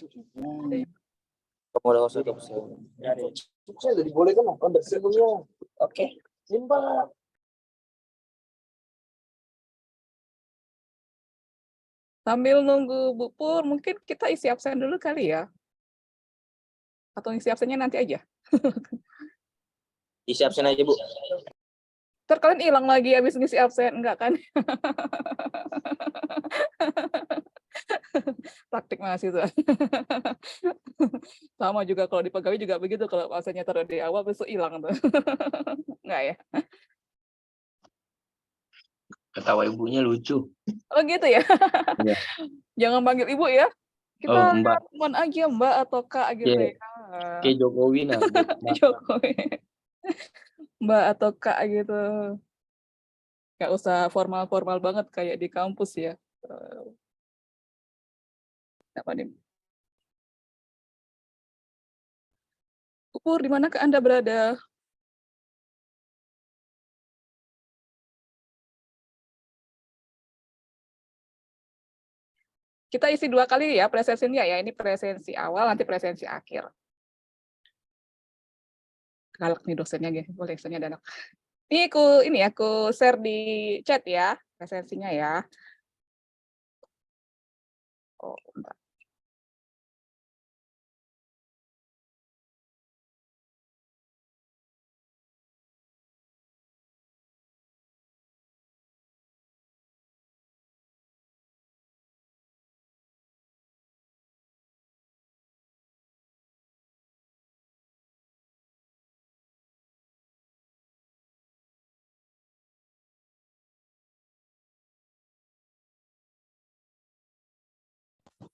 Kamu udah usah tuh. Saya udah dibolehkan apa sebelumnya? Oke. Simpan. Sambil nunggu Bu Pur, mungkin kita isi absen dulu kali ya? Atau isi absennya nanti aja? Isi absen aja, Bu. Ntar kalian hilang lagi habis ngisi absen, enggak kan? Praktik mahasiswa. Sama juga kalau di pegawai juga begitu, kalau absennya taruh di awal besok hilang tuh. Enggak ya? Ketawa ibunya lucu. Oh gitu ya? Iya. Jangan panggil ibu ya. Kita Oh, Mbak. lihat teman aja Mbak atau Kak gitu Iya. ya. Kayak Jokowi nah. Jokowi. Mbak atau Kak gitu. Nggak usah formal-formal banget kayak di kampus ya. Apa nih? Pur, di manakah Anda berada? Kita isi 2 kali ya presensinya ya. Ini presensi awal, nanti presensi akhir. Galak nih dosennya, boleh dosennya ada anak. Ini aku share di chat ya, presensinya ya. Oh, bentar.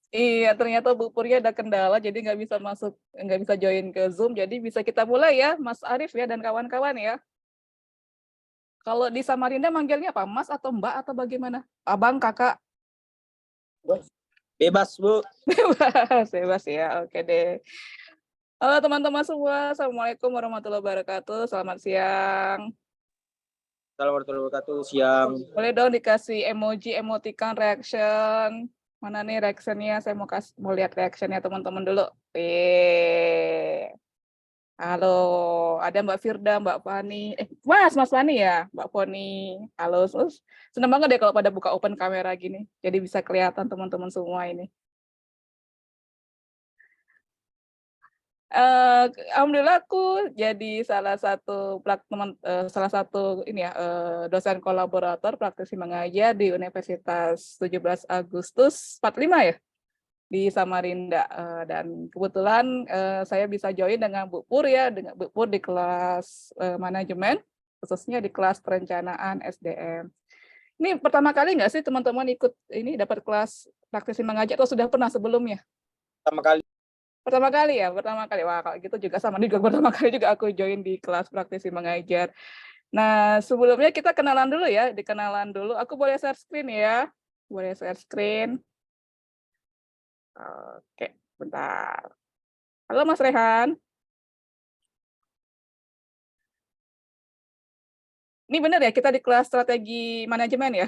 Iya, ternyata Bu Purya ada kendala, jadi nggak bisa join ke Zoom. Jadi bisa kita mulai ya, Mas Arief ya dan kawan-kawan ya. Kalau di Samarinda manggilnya apa, Mas atau Mbak atau bagaimana? Abang, kakak? Bebas, Bu. Bebas ya, oke deh. Halo teman-teman semua, Assalamualaikum warahmatullahi wabarakatuh. Selamat siang. Assalamualaikum warahmatullahi wabarakatuh. Siang. Boleh dong dikasih emoji, emoticon, reaction. Mana nih reactionnya? Saya mau lihat reactionnya teman-teman dulu. Halo, ada Mbak Firda, Mbak Fani. Mas Fani ya, Mbak Foni. Halo, senang banget deh kalau pada buka open kamera gini. Jadi bisa kelihatan teman-teman semua ini. Alhamdulillah aku jadi salah satu dosen kolaborator praktisi mengajar di Universitas 17 Agustus 45 ya di Samarinda, dan kebetulan saya bisa join dengan Bu Pur ya, dengan Bu Pur di kelas manajemen, khususnya di kelas perencanaan SDM. Ini pertama kali nggak sih teman-teman ikut ini dapat kelas praktisi mengajar atau sudah pernah sebelumnya? Pertama kali. Pertama kali ya, pertama kali. Wah, kalau gitu juga sama, ini juga pertama kali juga aku join di kelas praktisi mengajar. Nah, sebelumnya kita kenalan dulu ya, dikenalan dulu. Aku boleh share screen ya? Boleh share screen. Oke, bentar. Halo Mas Rehan. Ini benar ya, kita di kelas strategi manajemen ya?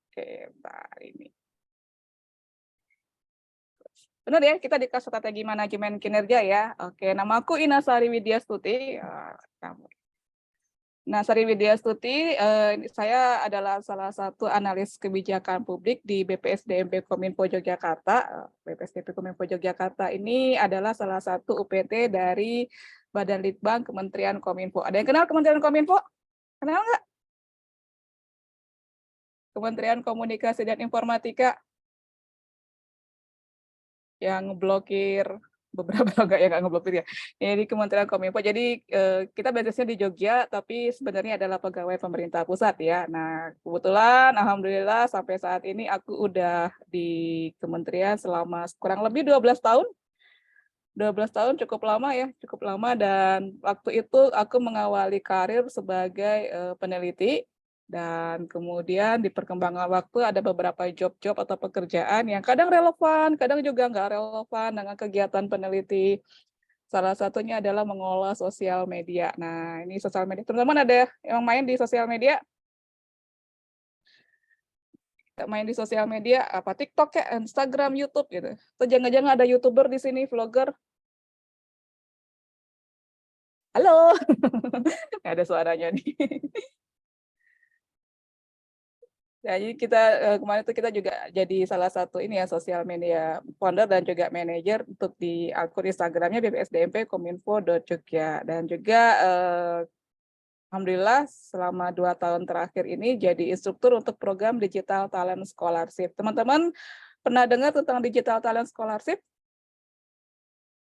Oke, bentar ini. Benar ya, kita di kelas strategi manajemen kinerja ya. Oke, nama aku Inasari Widyastuti. Nah, Sari Widyastuti, saya adalah salah satu analis kebijakan publik di BPSDMP Kominfo Yogyakarta. BPSDMP Kominfo Yogyakarta ini adalah salah satu UPT dari Badan Litbang Kementerian Kominfo. Ada yang kenal Kementerian Kominfo? Kenal nggak? Kementerian Komunikasi dan Informatika yang ngeblokir beberapa yang nggak ngeblokir ya. Ini di Kementerian Kominfo. Jadi kita basisnya di Jogja, tapi sebenarnya adalah pegawai pemerintah pusat ya. Nah, kebetulan alhamdulillah sampai saat ini aku udah di kementerian selama kurang lebih 12 tahun. 12 tahun cukup lama ya, cukup lama, dan waktu itu aku mengawali karir sebagai peneliti. Dan kemudian di perkembangan waktu ada beberapa job-job atau pekerjaan yang kadang relevan, kadang juga nggak relevan dengan kegiatan peneliti. Salah satunya adalah mengolah sosial media. Nah, ini sosial media. Teman-teman ada yang main di sosial media? main di sosial media, apa TikTok ya, Instagram, YouTube gitu. Atau jangan-jangan ada YouTuber di sini, vlogger. Halo, nggak ada suaranya nih. Jadi kita kemarin itu kita juga jadi salah satu ini ya sosial media founder dan juga manajer untuk di akun Instagramnya bpsdmp.kominfo.jogja dan juga alhamdulillah selama 2 tahun terakhir ini jadi instruktur untuk program Digital Talent Scholarship. Teman-teman pernah dengar tentang Digital Talent Scholarship?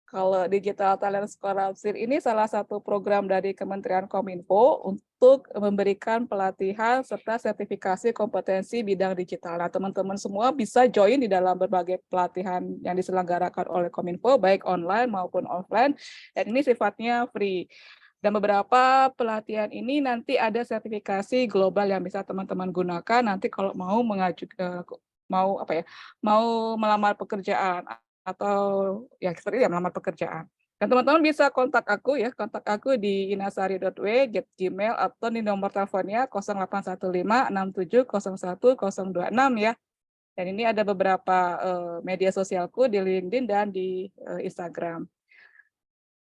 Kalau Digital Talent Scholarship ini salah satu program dari Kementerian Kominfo untuk memberikan pelatihan serta sertifikasi kompetensi bidang digital. Nah, teman-teman semua bisa join di dalam berbagai pelatihan yang diselenggarakan oleh Kominfo, baik online maupun offline, dan ini sifatnya free. Dan beberapa pelatihan ini nanti ada sertifikasi global yang bisa teman-teman gunakan nanti kalau mau mengajukan mau melamar pekerjaan atau ya seperti ya melamar pekerjaan. Dan teman-teman bisa kontak aku ya, kontak aku di inasari.w@gmail atau di nomor teleponnya 081567011026 ya. Dan ini ada beberapa media sosialku di LinkedIn dan di Instagram.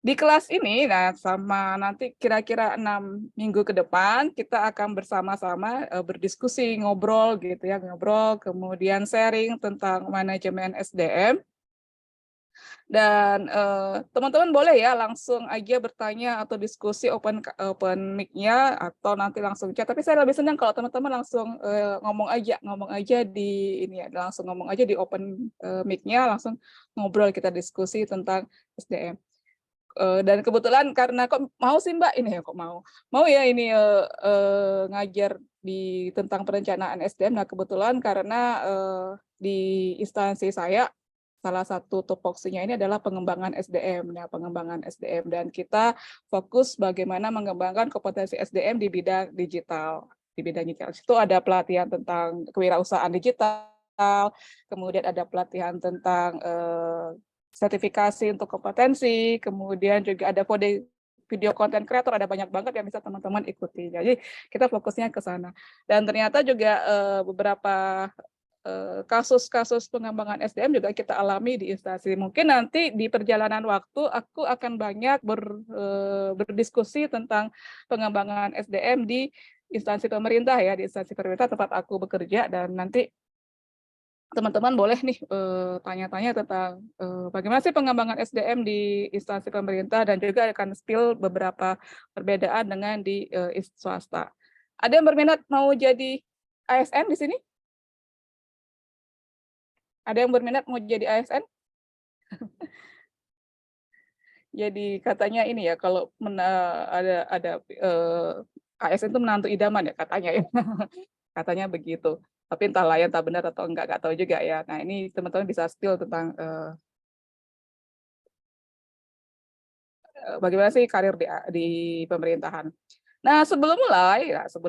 Di kelas ini, nah sama nanti kira-kira 6 minggu ke depan, kita akan bersama-sama berdiskusi, ngobrol gitu ya, ngobrol, kemudian sharing tentang manajemen SDM. Dan teman-teman boleh ya langsung aja bertanya atau diskusi open mic-nya atau nanti langsung chat. Tapi saya lebih senang kalau teman-teman langsung ngomong aja di ini ya, langsung ngomong aja di open mic-nya, langsung ngobrol kita diskusi tentang SDM. Dan kebetulan karena kok mau sih Mbak ini ya kok mau ya ini ngajar di tentang perencanaan SDM. Nah kebetulan karena di instansi saya salah satu tupoksinya ini adalah pengembangan SDM. Nah pengembangan SDM dan kita fokus bagaimana mengembangkan kompetensi SDM di bidang digital. Di bidang digital itu ada pelatihan tentang kewirausahaan digital, kemudian ada pelatihan tentang sertifikasi untuk kompetensi, kemudian juga ada video content creator, ada banyak banget yang bisa teman-teman ikuti. Jadi kita fokusnya ke sana. Dan ternyata juga beberapa kasus-kasus pengembangan SDM juga kita alami di instansi. Mungkin nanti di perjalanan waktu aku akan banyak berdiskusi tentang pengembangan SDM di instansi pemerintah ya, di instansi pemerintah tempat aku bekerja, dan nanti teman-teman boleh nih tanya-tanya tentang bagaimana sih pengembangan SDM di instansi pemerintah dan juga akan spill beberapa perbedaan dengan di swasta. Ada yang berminat mau jadi ASN di sini? Ada yang berminat mau jadi ASN? Jadi katanya ini ya kalau ada ASN itu menantu idaman ya katanya ya. Katanya begitu. Tapi entah layan, entah benar atau enggak tahu juga ya. Nah ini teman-teman bisa spill tentang bagaimana sih karir di pemerintahan. Nah sebelum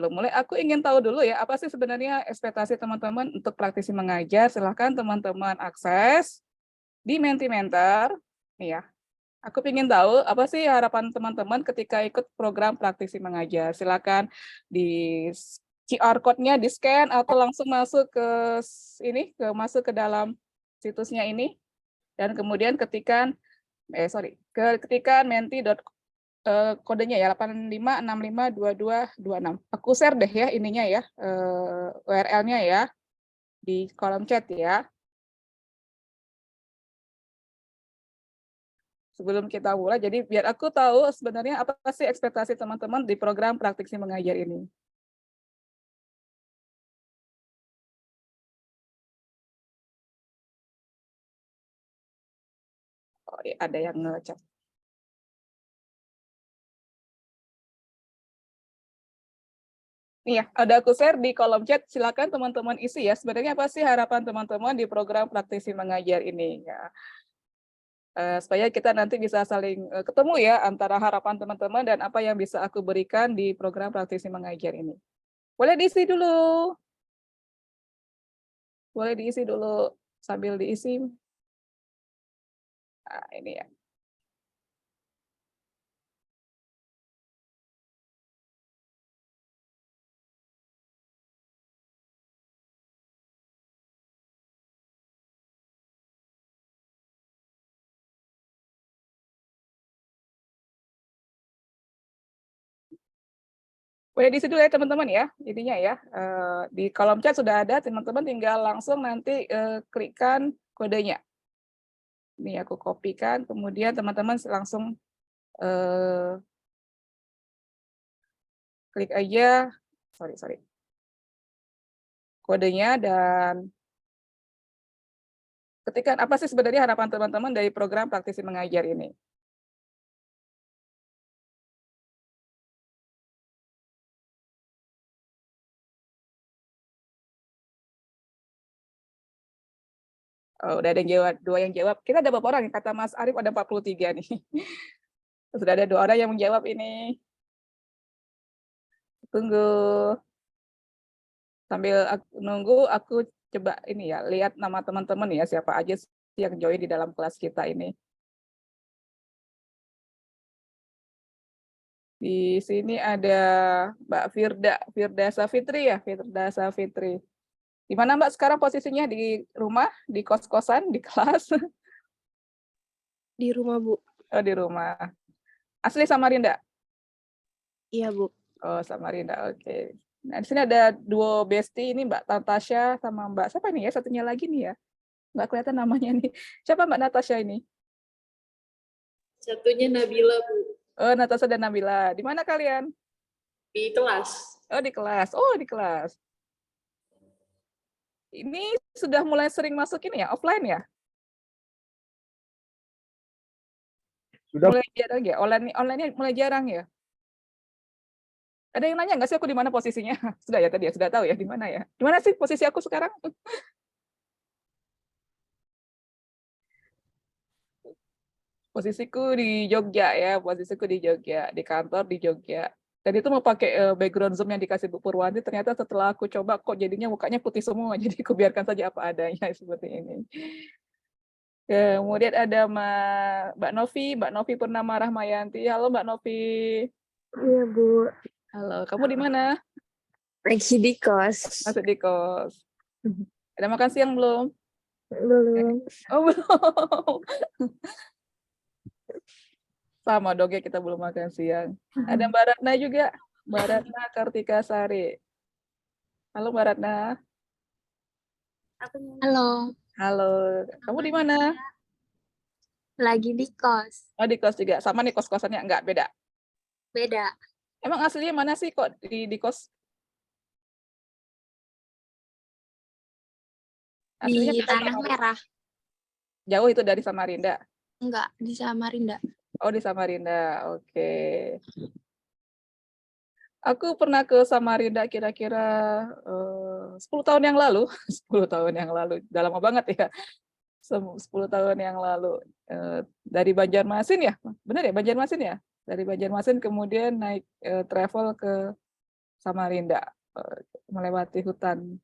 mulai aku ingin tahu dulu ya apa sih sebenarnya ekspektasi teman-teman untuk praktisi mengajar. Silahkan teman-teman akses di Mentimentor. Nih ya, aku ingin tahu apa sih harapan teman-teman ketika ikut program praktisi mengajar. Silakan di QR code-nya di-scan atau langsung masuk ke masuk ke dalam situsnya ini dan kemudian ketikan menti. Kodenya ya 85652226. Aku share deh ya ininya ya URL-nya ya di kolom chat ya. Sebelum kita mulai, jadi biar aku tahu sebenarnya apa sih ekspektasi teman-teman di program praktisi mengajar ini. Oh, ya, ada yang ngechat. Nih ya, ada aku share di kolom chat. Silakan teman-teman isi ya. Sebenarnya apa sih harapan teman-teman di program praktisi mengajar ini ya. Supaya kita nanti bisa saling ketemu ya antara harapan teman-teman dan apa yang bisa aku berikan di program praktisi mengajar ini. Boleh diisi dulu. Boleh diisi dulu sambil diisi. Nah, ini ya. Boleh diisi dulu ya teman-teman ya, ininya ya. Di kolom chat sudah ada, teman-teman tinggal langsung nanti klikkan kodenya. Ini aku kopikan, kemudian teman-teman langsung klik aja, sorry, kodenya dan ketikkan apa sih sebenarnya harapan teman-teman dari program praktisi mengajar ini. Oh, udah ada yang jawab, 2 yang jawab. Kita ada berapa orang? Kata Mas Arief ada 43 nih. Sudah ada 2 orang yang menjawab ini. Tunggu. Sambil nunggu, aku coba ini ya, lihat nama teman-teman ya, siapa aja sih yang join di dalam kelas kita ini. Di sini ada Mbak Firda Safitri ya, Firda Safitri. Di mana Mbak sekarang posisinya? Di rumah, di kos-kosan, di kelas? Di rumah, Bu. Oh, di rumah. Asli Samarinda? Iya, Bu. Oh, Samarinda, oke. Nah, di sini ada duo bestie, ini Mbak Natasha sama Mbak, siapa nih ya? Satunya lagi nih ya. Nggak kelihatan namanya nih. Siapa Mbak Natasha ini? Satunya Nabila, Bu. Oh, Natasha dan Nabila. Di mana kalian? Di kelas. Oh, di kelas. Oh, di kelas. Ini sudah mulai sering masuk ini ya, offline ya? Sudah. Mulai jarang ya? Online-nya mulai jarang ya? Ada yang nanya nggak sih aku di mana posisinya? Sudah ya tadi ya, sudah tahu ya di mana ya? Di mana sih posisi aku sekarang? Posisiku di Jogja ya, posisiku di Jogja, di kantor di Jogja. Dan itu mau pakai background Zoom yang dikasih Bu Purwanti, ternyata setelah aku coba kok jadinya mukanya putih semua, jadi aku biarkan saja apa adanya seperti ini. Kemudian ada Mbak Novi Purnama Rahmayanti. Halo Mbak Novi. Iya, Bu. Halo, kamu di mana? Lagi di kos. Masih di kos. Ada makan siang belum? Belum. Oh, belum. Sama dong ya, kita belum makan siang. Ada Mbak Ratna juga. Mbak Ratna Kartika Sari. Halo Mbak Ratna. Halo. Halo. Kamu di mana? Lagi di kos. Oh, di kos juga. Sama nih kos-kosannya? Enggak, beda. Beda. Emang aslinya mana sih kok di kos? Aslinya Di di Tanah Merah. Jauh itu dari Samarinda? Enggak, di Samarinda. Oh, di Samarinda. Oke. Aku pernah ke Samarinda kira-kira 10 tahun yang lalu. 10 tahun yang lalu. Udah lama banget ya. 10 tahun yang lalu. Dari Banjarmasin ya? Benar ya, Banjarmasin ya? Dari Banjarmasin kemudian naik travel ke Samarinda. Melewati hutan.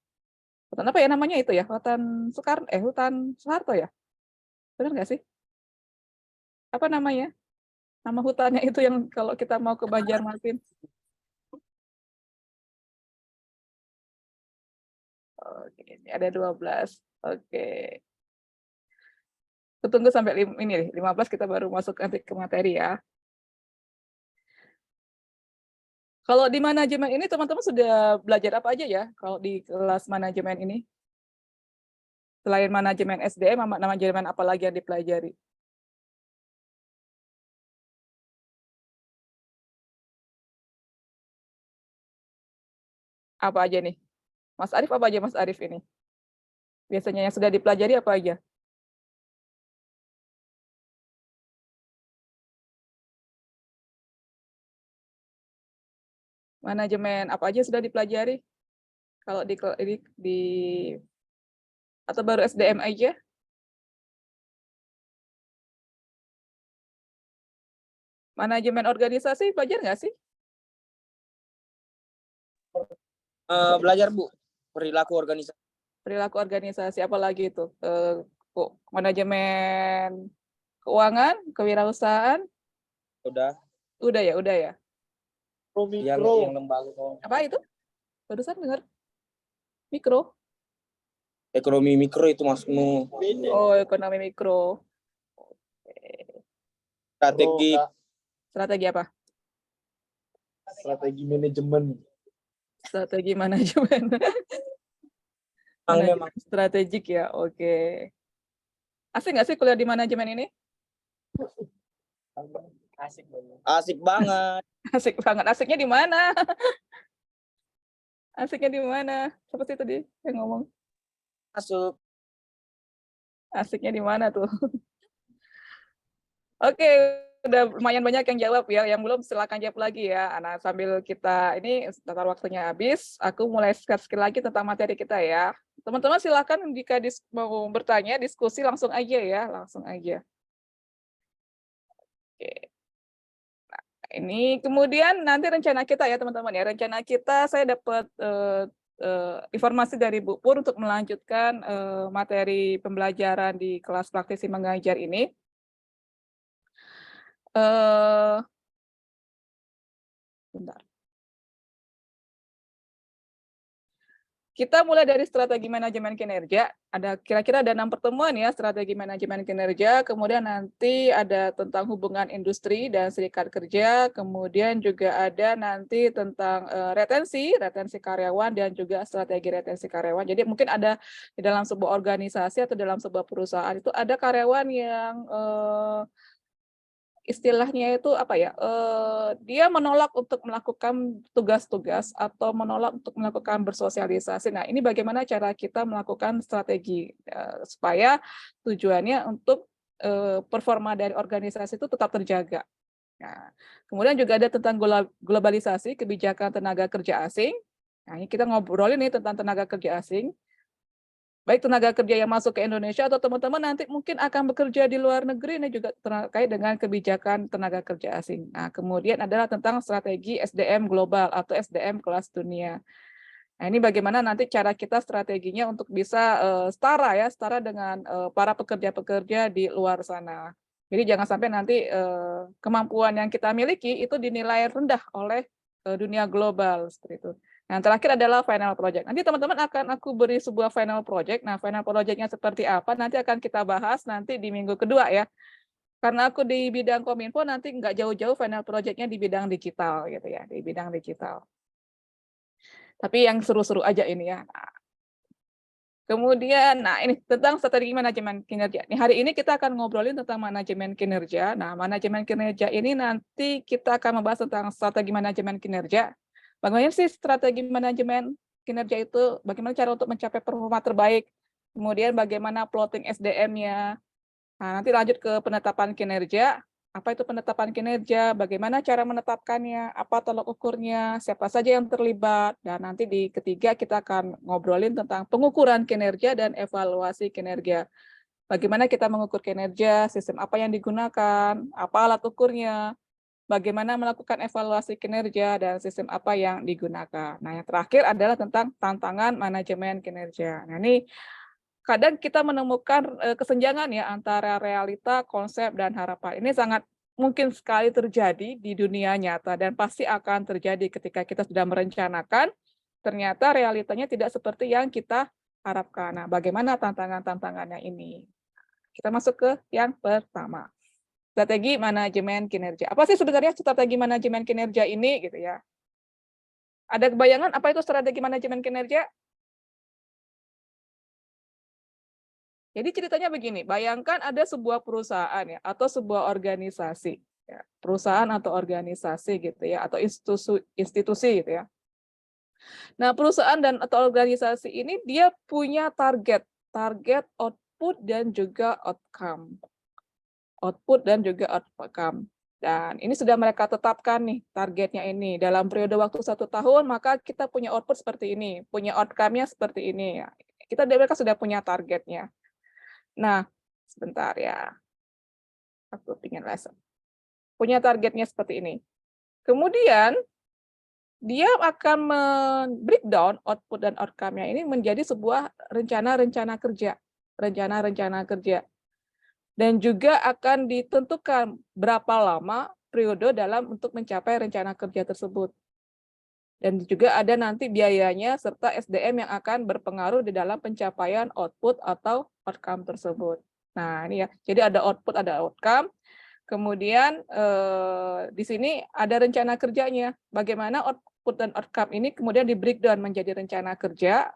Hutan apa ya namanya itu ya? Hutan Soeharto ya? Benar nggak sih? Apa namanya? Nama hutannya itu yang kalau kita mau ke Banjarmasin. Oke, ini ada 12. Oke. Tunggu sampai ini 15 kita baru masuk nanti ke materi ya. Kalau di manajemen ini teman-teman sudah belajar apa aja ya kalau di kelas manajemen ini? Selain manajemen SDM, manajemen apa lagi yang dipelajari? Apa aja nih? Mas Arief apa aja Mas Arief ini? Biasanya yang sudah dipelajari apa aja? Manajemen apa aja sudah dipelajari? Kalau di atau baru SDM aja? Manajemen organisasi belajar nggak sih? Belajar Bu, perilaku organisasi. Perilaku organisasi apalagi itu? Manajemen keuangan, kewirausahaan? Udah ya. yang lembaga Apa itu? Barusan dengar. Mikro. ekonomi mikro itu maksudmu. Oh, ekonomi mikro. Strategi Strategi apa? Strategi manajemen. Strategi manajemen. memang Strategik ya, oke. Asik nggak sih kuliah di manajemen ini? asik banget. Asik banget. Asiknya di mana? Asiknya di mana? Siapa sih tadi yang ngomong? Masuk. Asiknya di mana tuh? Oke, udah lumayan banyak yang jawab ya. Yang belum silakan jawab lagi ya. Nah, sambil kita ini sebentar waktunya habis, aku mulai skill lagi tentang materi kita ya. Teman-teman silakan jika mau bertanya, diskusi langsung aja ya, langsung aja. Oke. Nah, ini kemudian nanti rencana kita ya teman-teman ya. Rencana kita saya dapat informasi dari Bu Pur untuk melanjutkan materi pembelajaran di kelas praktisi mengajar ini. Bentar. Kita mulai dari strategi manajemen kinerja. Kira-kira ada 6 pertemuan ya, strategi manajemen kinerja. Kemudian nanti ada tentang hubungan industri dan serikat kerja. Kemudian juga ada nanti tentang retensi karyawan dan juga strategi retensi karyawan. Jadi mungkin ada di dalam sebuah organisasi atau dalam sebuah perusahaan itu ada karyawan yang istilahnya itu apa ya, dia menolak untuk melakukan tugas-tugas atau menolak untuk melakukan bersosialisasi. Nah, ini bagaimana cara kita melakukan strategi supaya tujuannya untuk performa dari organisasi itu tetap terjaga. Nah, kemudian juga ada tentang globalisasi kebijakan tenaga kerja asing. Nah, ini kita ngobrolin nih tentang tenaga kerja asing. Baik tenaga kerja yang masuk ke Indonesia atau teman-teman nanti mungkin akan bekerja di luar negeri, ini juga terkait dengan kebijakan tenaga kerja asing. Nah, kemudian adalah tentang strategi SDM global atau SDM kelas dunia. Nah, ini bagaimana nanti cara kita strateginya untuk bisa setara dengan para pekerja-pekerja di luar sana. Jadi jangan sampai nanti kemampuan yang kita miliki itu dinilai rendah oleh dunia global seperti itu. Nah, terakhir adalah final project. Nanti teman-teman akan aku beri sebuah final project. Nah, final project-nya seperti apa nanti akan kita bahas nanti di minggu kedua ya. Karena aku di bidang Kominfo nanti nggak jauh-jauh final project-nya di bidang digital gitu ya, di bidang digital. Tapi yang seru-seru aja ini ya. Nah, kemudian, nah ini tentang strategi manajemen kinerja. Nih, hari ini kita akan ngobrolin tentang manajemen kinerja. Nah, manajemen kinerja ini nanti kita akan membahas tentang strategi manajemen kinerja. Bagaimana sih strategi manajemen kinerja itu? Bagaimana cara untuk mencapai performa terbaik? Kemudian bagaimana plotting SDM-nya? Nah, nanti lanjut ke penetapan kinerja. Apa itu penetapan kinerja? Bagaimana cara menetapkannya? Apa tolak ukurnya? Siapa saja yang terlibat? Dan nanti di ketiga kita akan ngobrolin tentang pengukuran kinerja dan evaluasi kinerja. Bagaimana kita mengukur kinerja? Sistem apa yang digunakan? Apa alat ukurnya? Bagaimana melakukan evaluasi kinerja dan sistem apa yang digunakan. Nah, yang terakhir adalah tentang tantangan manajemen kinerja. Nah, ini kadang kita menemukan kesenjangan ya antara realita, konsep, dan harapan. Ini sangat mungkin sekali terjadi di dunia nyata dan pasti akan terjadi ketika kita sudah merencanakan, ternyata realitanya tidak seperti yang kita harapkan. Nah, bagaimana tantangan-tantangannya ini? Kita masuk ke yang pertama. Strategi manajemen kinerja. Apa sih sebenarnya strategi manajemen kinerja ini gitu ya? Ada kebayangan apa itu strategi manajemen kinerja? Jadi ceritanya begini, bayangkan ada sebuah perusahaan ya atau sebuah organisasi, ya, perusahaan atau organisasi gitu ya atau institusi gitu ya. Nah, perusahaan dan atau organisasi ini dia punya target output dan juga outcome. Output dan juga outcome. Dan ini sudah mereka tetapkan nih targetnya ini. Dalam periode waktu 1 tahun, maka kita punya output seperti ini, punya outcome-nya seperti ini. Mereka sudah punya targetnya. Nah, sebentar ya. Aku ingin lesson. Punya targetnya seperti ini. Kemudian, dia akan men-breakdown output dan outcome-nya ini menjadi sebuah rencana-rencana kerja. Rencana-rencana kerja. Dan juga akan ditentukan berapa lama periode dalam untuk mencapai rencana kerja tersebut. Dan juga ada nanti biayanya serta SDM yang akan berpengaruh di dalam pencapaian output atau outcome tersebut. Nah, ini ya. Jadi ada output, ada outcome. Kemudian di sini ada rencana kerjanya. Bagaimana output dan outcome ini kemudian di breakdown menjadi rencana kerja,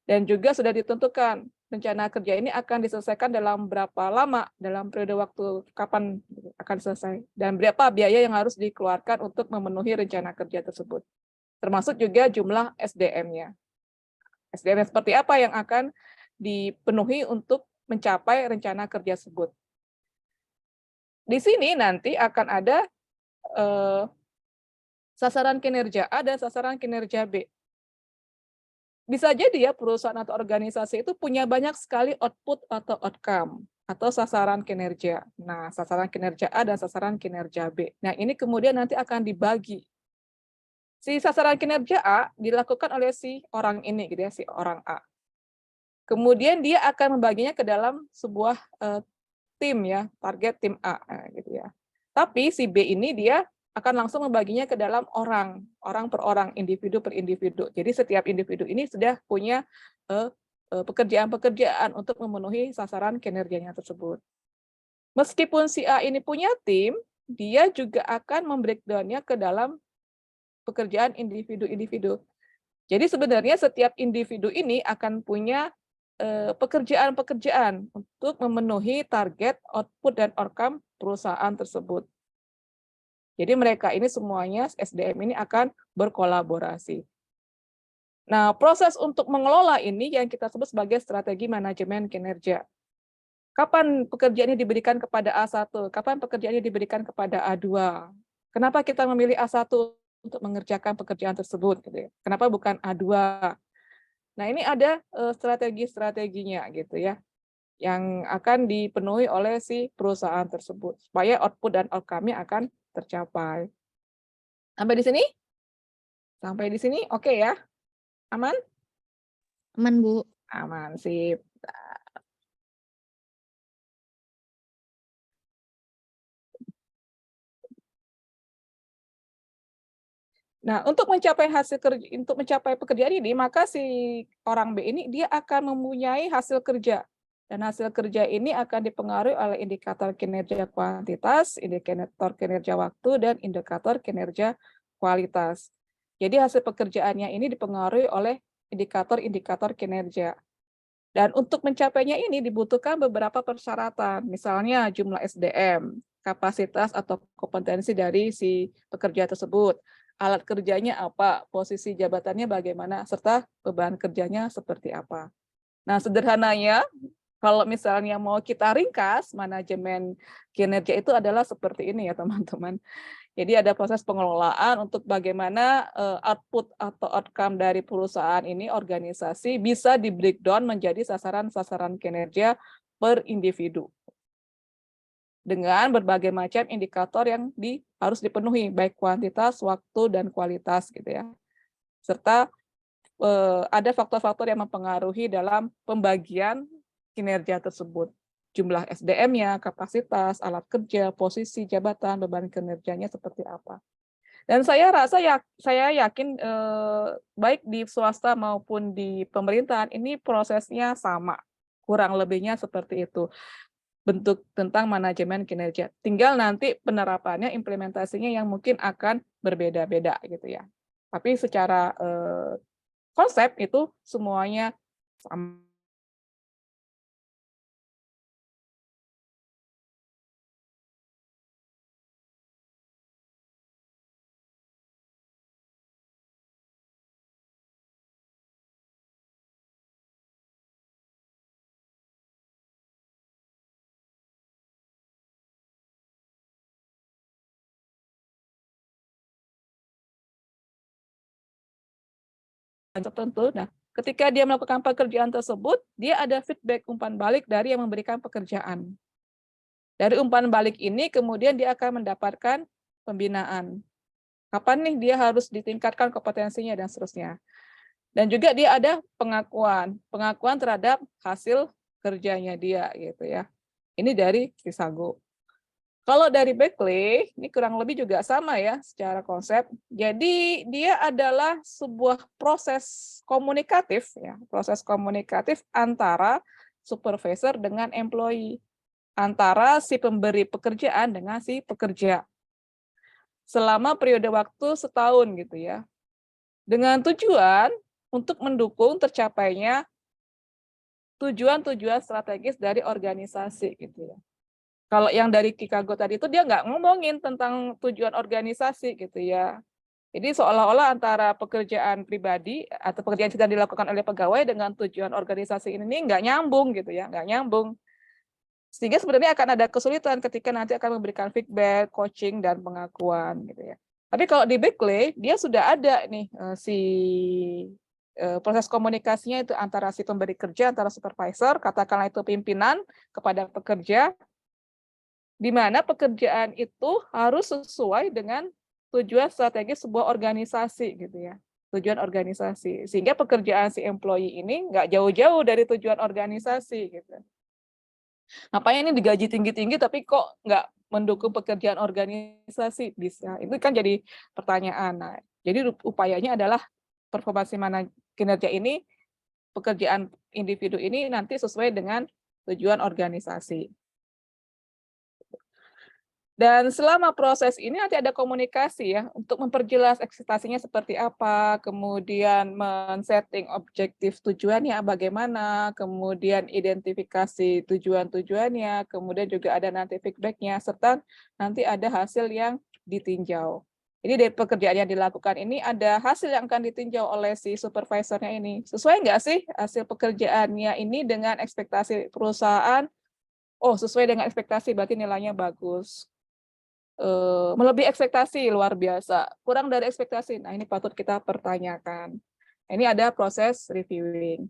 dan juga sudah ditentukan rencana kerja ini akan diselesaikan dalam berapa lama, dalam periode waktu kapan akan selesai, dan berapa biaya yang harus dikeluarkan untuk memenuhi rencana kerja tersebut. Termasuk juga jumlah SDM-nya. SDM seperti apa yang akan dipenuhi untuk mencapai rencana kerja tersebut. Di sini nanti akan ada sasaran kinerja A dan sasaran kinerja B. Bisa jadi ya perusahaan atau organisasi itu punya banyak sekali output atau outcome atau sasaran kinerja. Nah, sasaran kinerja A dan sasaran kinerja B. Nah, ini kemudian nanti akan dibagi. Si sasaran kinerja A dilakukan oleh si orang ini, gitu ya, si orang A. Kemudian dia akan membaginya ke dalam sebuah tim ya, target tim A, gitu ya. Tapi si B ini dia akan langsung membaginya ke dalam orang per orang, individu per individu. Jadi setiap individu ini sudah punya pekerjaan-pekerjaan untuk memenuhi sasaran kinerjanya tersebut. Meskipun si A ini punya tim, dia juga akan membreakdown-nya ke dalam pekerjaan individu-individu. Jadi sebenarnya setiap individu ini akan punya pekerjaan-pekerjaan untuk memenuhi target, output, dan outcome perusahaan tersebut. Jadi mereka ini semuanya, SDM ini akan berkolaborasi. Nah, proses untuk mengelola ini yang kita sebut sebagai strategi manajemen kinerja. Kapan pekerjaan ini diberikan kepada A1? Kapan pekerjaan ini diberikan kepada A2? Kenapa kita memilih A1 untuk mengerjakan pekerjaan tersebut? Kenapa bukan A2? Nah, ini ada strategi-strateginya gitu ya, yang akan dipenuhi oleh si perusahaan tersebut, supaya output dan outcome-nya akan tercapai. Sampai di sini? Sampai di sini oke ya? Aman? Aman, Bu. Aman, sip. Nah, untuk mencapai hasil kerja, untuk mencapai pekerjaan ini, maka si orang B ini dia akan mempunyai hasil kerja. Dan hasil kerja ini akan dipengaruhi oleh indikator kinerja kuantitas, indikator kinerja waktu, dan indikator kinerja kualitas. Jadi hasil pekerjaannya ini dipengaruhi oleh indikator-indikator kinerja. Dan untuk mencapainya ini dibutuhkan beberapa persyaratan, misalnya jumlah SDM, kapasitas atau kompetensi dari si pekerja tersebut, alat kerjanya apa, posisi jabatannya bagaimana, serta beban kerjanya seperti apa. Nah, sederhananya, kalau misalnya mau kita ringkas, manajemen kinerja itu adalah seperti ini ya teman-teman. Jadi ada proses pengelolaan untuk bagaimana output atau outcome dari perusahaan ini, organisasi, bisa di-breakdown menjadi sasaran-sasaran kinerja per individu. Dengan berbagai macam indikator yang harus dipenuhi, baik kuantitas, waktu, dan kualitas gitu ya. Serta ada faktor-faktor yang mempengaruhi dalam pembagian kinerja tersebut. Jumlah SDM-nya, kapasitas, alat kerja, posisi jabatan, beban kinerjanya seperti apa. Dan saya rasa saya yakin baik di swasta maupun di pemerintahan ini prosesnya sama, kurang lebihnya seperti itu. Bentuk tentang manajemen kinerja. Tinggal nanti penerapannya, implementasinya yang mungkin akan berbeda-beda gitu ya. Tapi secara konsep itu semuanya sama. Tertentu. Nah, ketika dia melakukan pekerjaan tersebut, dia ada feedback umpan balik dari yang memberikan pekerjaan. Dari umpan balik ini kemudian dia akan mendapatkan pembinaan. Kapan nih dia harus ditingkatkan kompetensinya dan seterusnya. Dan juga dia ada pengakuan terhadap hasil kerjanya dia gitu ya. Ini dari Trisago. Kalau dari Berkeley, ini kurang lebih juga sama ya secara konsep. Jadi dia adalah sebuah proses komunikatif ya, proses komunikatif antara supervisor dengan employee. antara si pemberi pekerjaan dengan si pekerja selama periode waktu setahun gitu ya. Dengan tujuan untuk mendukung tercapainya tujuan-tujuan strategis dari organisasi gitu ya. Kalau yang dari Chicago tadi itu dia nggak ngomongin tentang tujuan organisasi gitu ya. Jadi seolah-olah antara pekerjaan pribadi atau pekerjaan yang sedang dilakukan oleh pegawai dengan tujuan organisasi ini nggak nyambung gitu ya, nggak nyambung. Sehingga sebenarnya akan ada kesulitan ketika nanti akan memberikan feedback, coaching, dan pengakuan gitu ya. Tapi kalau di Berkeley, dia sudah ada nih proses komunikasinya itu antara si pemberi kerja, antara supervisor, katakanlah itu pimpinan kepada pekerja, di mana pekerjaan itu harus sesuai dengan tujuan strategis sebuah organisasi gitu ya, tujuan organisasi, sehingga pekerjaan si employee ini nggak jauh-jauh dari tujuan organisasi gitu. Ngapain ini digaji tinggi-tinggi tapi kok nggak mendukung pekerjaan organisasi bisa? Itu kan jadi pertanyaan. Nah, jadi upayanya adalah performasi mana kinerja ini, pekerjaan individu ini nanti sesuai dengan tujuan organisasi. Dan selama proses ini nanti ada komunikasi ya, untuk memperjelas ekspektasinya seperti apa, kemudian men-setting objektif tujuannya bagaimana, kemudian identifikasi tujuan-tujuannya, kemudian juga ada nanti feedback-nya, serta nanti ada hasil yang ditinjau. Jadi dari pekerjaan yang dilakukan ini ada hasil yang akan ditinjau oleh si supervisornya ini. Sesuai nggak sih hasil pekerjaannya ini dengan ekspektasi perusahaan? Oh, sesuai dengan ekspektasi berarti nilainya bagus. Melebihi ekspektasi luar biasa, kurang dari ekspektasi. Nah, ini patut kita pertanyakan. Ini ada proses reviewing.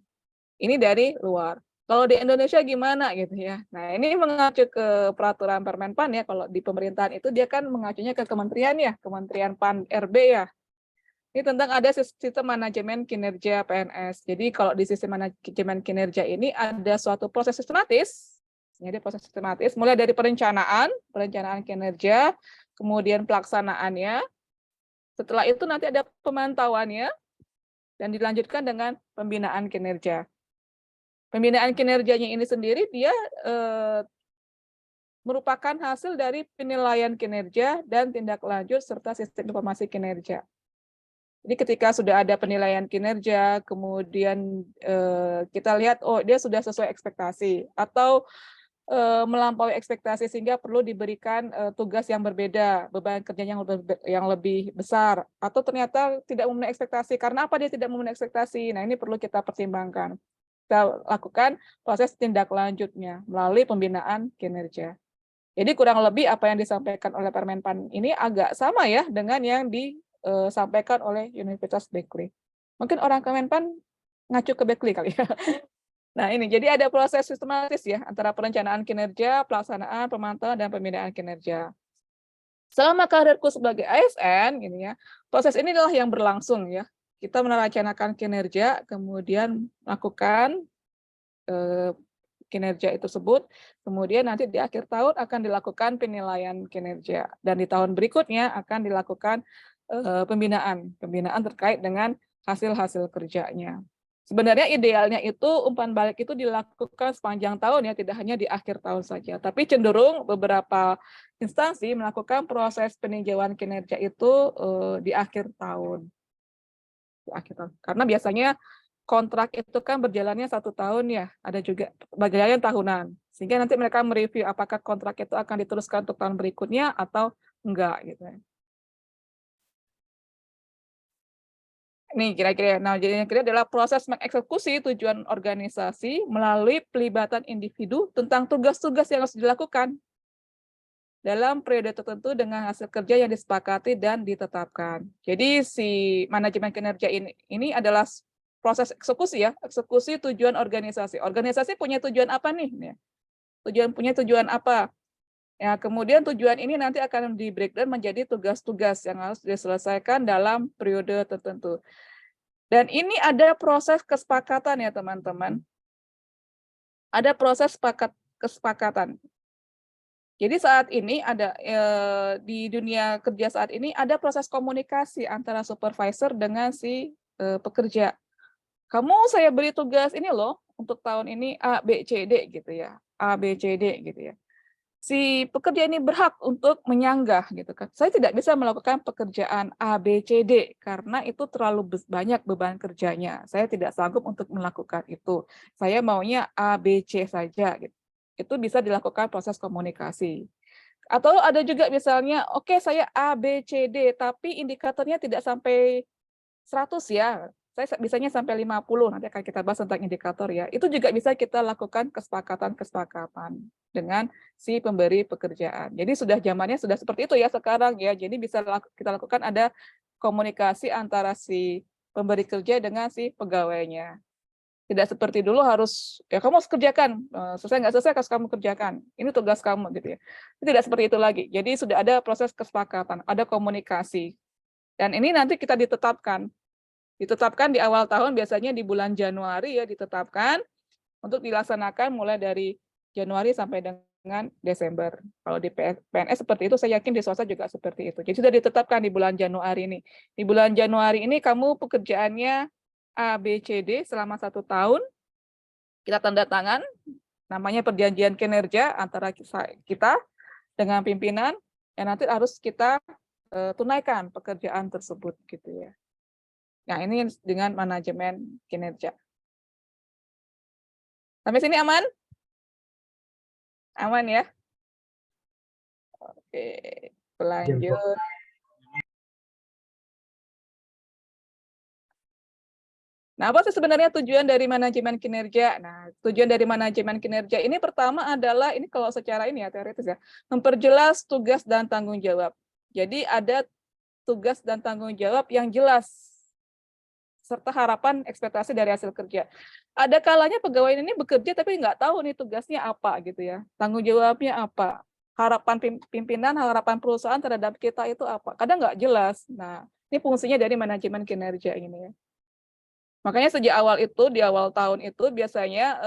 Ini dari luar. Kalau di Indonesia gimana gitu ya. Nah, ini mengacu ke peraturan Permenpan ya. Kalau di pemerintahan itu dia kan mengacunya ke kementerian ya, Kementerian PAN RB ya. Ini tentang ada sistem manajemen kinerja PNS. Jadi kalau di sistem manajemen kinerja ini ada suatu proses sistematis. Jadi proses sistematis mulai dari perencanaan kinerja, kemudian pelaksanaannya. Setelah itu nanti ada pemantauannya dan dilanjutkan dengan pembinaan kinerja. Pembinaan kinerjanya ini sendiri dia merupakan hasil dari penilaian kinerja dan tindak lanjut serta sistem informasi kinerja. Jadi ketika sudah ada penilaian kinerja, kemudian kita lihat oh dia sudah sesuai ekspektasi atau melampaui ekspektasi sehingga perlu diberikan tugas yang berbeda, beban kerja yang lebih besar, atau ternyata tidak memenuhi ekspektasi. Karena apa dia tidak memenuhi ekspektasi? Nah, ini perlu kita pertimbangkan. Kita lakukan proses tindak lanjutnya melalui pembinaan kinerja. Jadi kurang lebih apa yang disampaikan oleh Permenpan ini agak sama ya dengan yang disampaikan oleh Universitas Berkeley. Mungkin orang Kemenpan ngacu ke Berkeley kali ya. Nah ini, jadi ada proses sistematis ya, antara perencanaan kinerja, pelaksanaan, pemantauan, dan pembinaan kinerja. Selama karirku sebagai ASN, ini ya, proses inilah yang berlangsung ya. Kita merencanakan kinerja, kemudian melakukan kinerja itu tersebut, kemudian nanti di akhir tahun akan dilakukan penilaian kinerja, dan di tahun berikutnya akan dilakukan pembinaan terkait dengan hasil-hasil kerjanya. Sebenarnya idealnya itu umpan balik itu dilakukan sepanjang tahun ya, tidak hanya di akhir tahun saja. Tapi cenderung beberapa instansi melakukan proses peninjauan kinerja itu di akhir tahun. Karena biasanya kontrak itu kan berjalannya 1 tahun ya, ada juga berjalan tahunan. Sehingga nanti mereka mereview apakah kontrak itu akan diteruskan untuk tahun berikutnya atau enggak gitu ya. Nih kira-kira, nah jadi yang kedua adalah proses mengeksekusi tujuan organisasi melalui pelibatan individu tentang tugas-tugas yang harus dilakukan dalam periode tertentu dengan hasil kerja yang disepakati dan ditetapkan. Jadi si manajemen kinerja ini adalah proses eksekusi ya, eksekusi tujuan organisasi. Organisasi punya tujuan apa nih? Punya tujuan apa? Ya, kemudian tujuan ini nanti akan di-breakdown menjadi tugas-tugas yang harus diselesaikan dalam periode tertentu. Dan ini ada proses kesepakatan ya teman-teman. Ada proses kesepakatan. Jadi saat ini ada di dunia kerja saat ini ada proses komunikasi antara supervisor dengan si pekerja. Kamu saya beri tugas ini loh untuk tahun ini A, B, C, D gitu ya. A, B, C, D gitu ya. si pekerja ini berhak untuk menyanggah gitu kan. Saya tidak bisa melakukan pekerjaan A, B, C, D karena itu terlalu banyak beban kerjanya. Saya tidak sanggup untuk melakukan itu. Saya maunya A, B, C saja gitu. Itu bisa dilakukan proses komunikasi. Atau ada juga misalnya, oke saya A, B, C, D, tapi indikatornya tidak sampai 100 ya. Saya bisanya sampai 50, nanti akan kita bahas tentang indikator ya. Itu juga bisa kita lakukan kesepakatan-kesepakatan dengan si pemberi pekerjaan. Jadi sudah zamannya sudah seperti itu ya sekarang ya. Jadi bisa kita lakukan ada komunikasi antara si pemberi kerja dengan si pegawainya. Tidak seperti dulu harus, ya kamu harus kerjakan, selesai nggak selesai harus kamu kerjakan. Ini tugas kamu gitu ya. Tidak seperti itu lagi. Jadi sudah ada proses kesepakatan, ada komunikasi. Dan ini nanti kita ditetapkan di awal tahun, biasanya di bulan Januari ya ditetapkan untuk dilaksanakan mulai dari Januari sampai dengan Desember. Kalau di PNS seperti itu, saya yakin di swasta juga seperti itu. Jadi sudah ditetapkan di bulan Januari ini. Di bulan Januari ini kamu pekerjaannya A, B, C, D selama 1 tahun, kita tanda tangan, namanya perjanjian kinerja antara kita dengan pimpinan, yang nanti harus kita tunaikan pekerjaan tersebut gitu ya. Nah, ini dengan manajemen kinerja. Sampai sini aman? Aman ya? Oke, lanjut. Nah, apa sih sebenarnya tujuan dari manajemen kinerja? Nah, tujuan dari manajemen kinerja ini pertama adalah, ini kalau secara ini ya, teoritis ya, memperjelas tugas dan tanggung jawab. Jadi ada tugas dan tanggung jawab yang jelas, serta harapan ekspektasi dari hasil kerja. Ada kalanya pegawai ini bekerja tapi nggak tahu nih tugasnya apa gitu ya, tanggung jawabnya apa, harapan pimpinan, harapan perusahaan terhadap kita itu apa, kadang nggak jelas. Nah, ini fungsinya dari manajemen kinerja ini ya. Makanya sejak awal itu, di awal tahun itu biasanya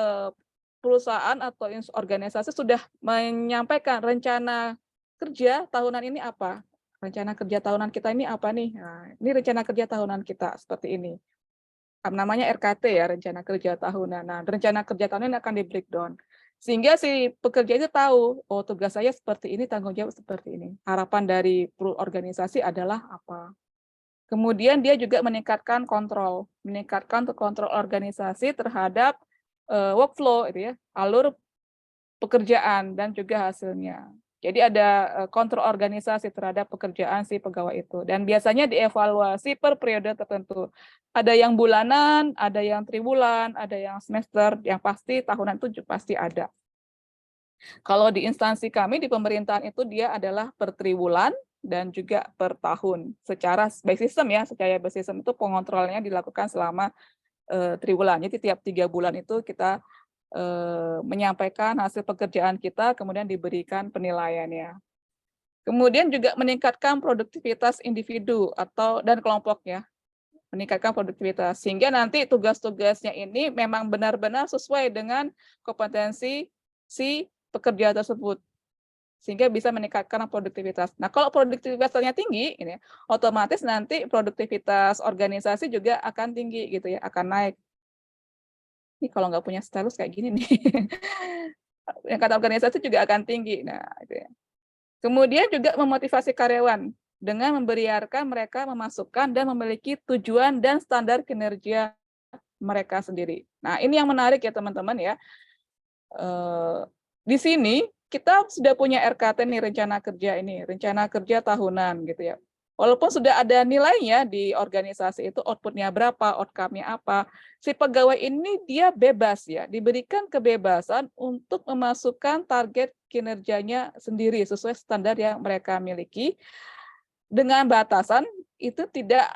perusahaan atau organisasi sudah menyampaikan rencana kerja tahunan ini apa, rencana kerja tahunan kita ini apa nih. Nah, ini rencana kerja tahunan kita seperti ini. Namanya RKT ya, rencana kerja tahunan. Nah, rencana kerja tahunan akan di breakdown. Sehingga si pekerja itu tahu, oh tugas saya seperti ini, tanggung jawab seperti ini. Harapan dari organisasi adalah apa. Kemudian dia juga meningkatkan kontrol organisasi terhadap workflow itu ya, alur pekerjaan dan juga hasilnya. Jadi ada kontrol organisasi terhadap pekerjaan si pegawai itu. Dan biasanya dievaluasi per periode tertentu. Ada yang bulanan, ada yang triwulan, ada yang semester, yang pasti tahunan itu pasti ada. Kalau di instansi kami di pemerintahan itu dia adalah per triwulan dan juga per tahun. Secara by system ya, secara by system itu pengontrolnya dilakukan selama triwulan. Jadi tiap 3 bulan itu kita menyampaikan hasil pekerjaan kita, kemudian diberikan penilaiannya. Kemudian juga meningkatkan produktivitas individu dan kelompoknya, meningkatkan produktivitas sehingga nanti tugas-tugasnya ini memang benar-benar sesuai dengan kompetensi si pekerja tersebut, sehingga bisa meningkatkan produktivitas. Nah, kalau produktivitasnya tinggi, ini otomatis nanti produktivitas organisasi juga akan tinggi gitu ya, akan naik. Ini kalau nggak punya stylus kayak gini nih. Yang kata organisasi juga akan tinggi. Nah, itu ya. Kemudian juga memotivasi karyawan dengan membiarkan mereka memasukkan dan memiliki tujuan dan standar kinerja mereka sendiri. Nah, ini yang menarik ya teman-teman ya. Di sini kita sudah punya RKT nih, rencana kerja tahunan gitu ya. Walaupun sudah ada nilainya di organisasi itu, outputnya berapa, outcome-nya apa, si pegawai ini dia bebas ya, diberikan kebebasan untuk memasukkan target kinerjanya sendiri sesuai standar yang mereka miliki, dengan batasan itu tidak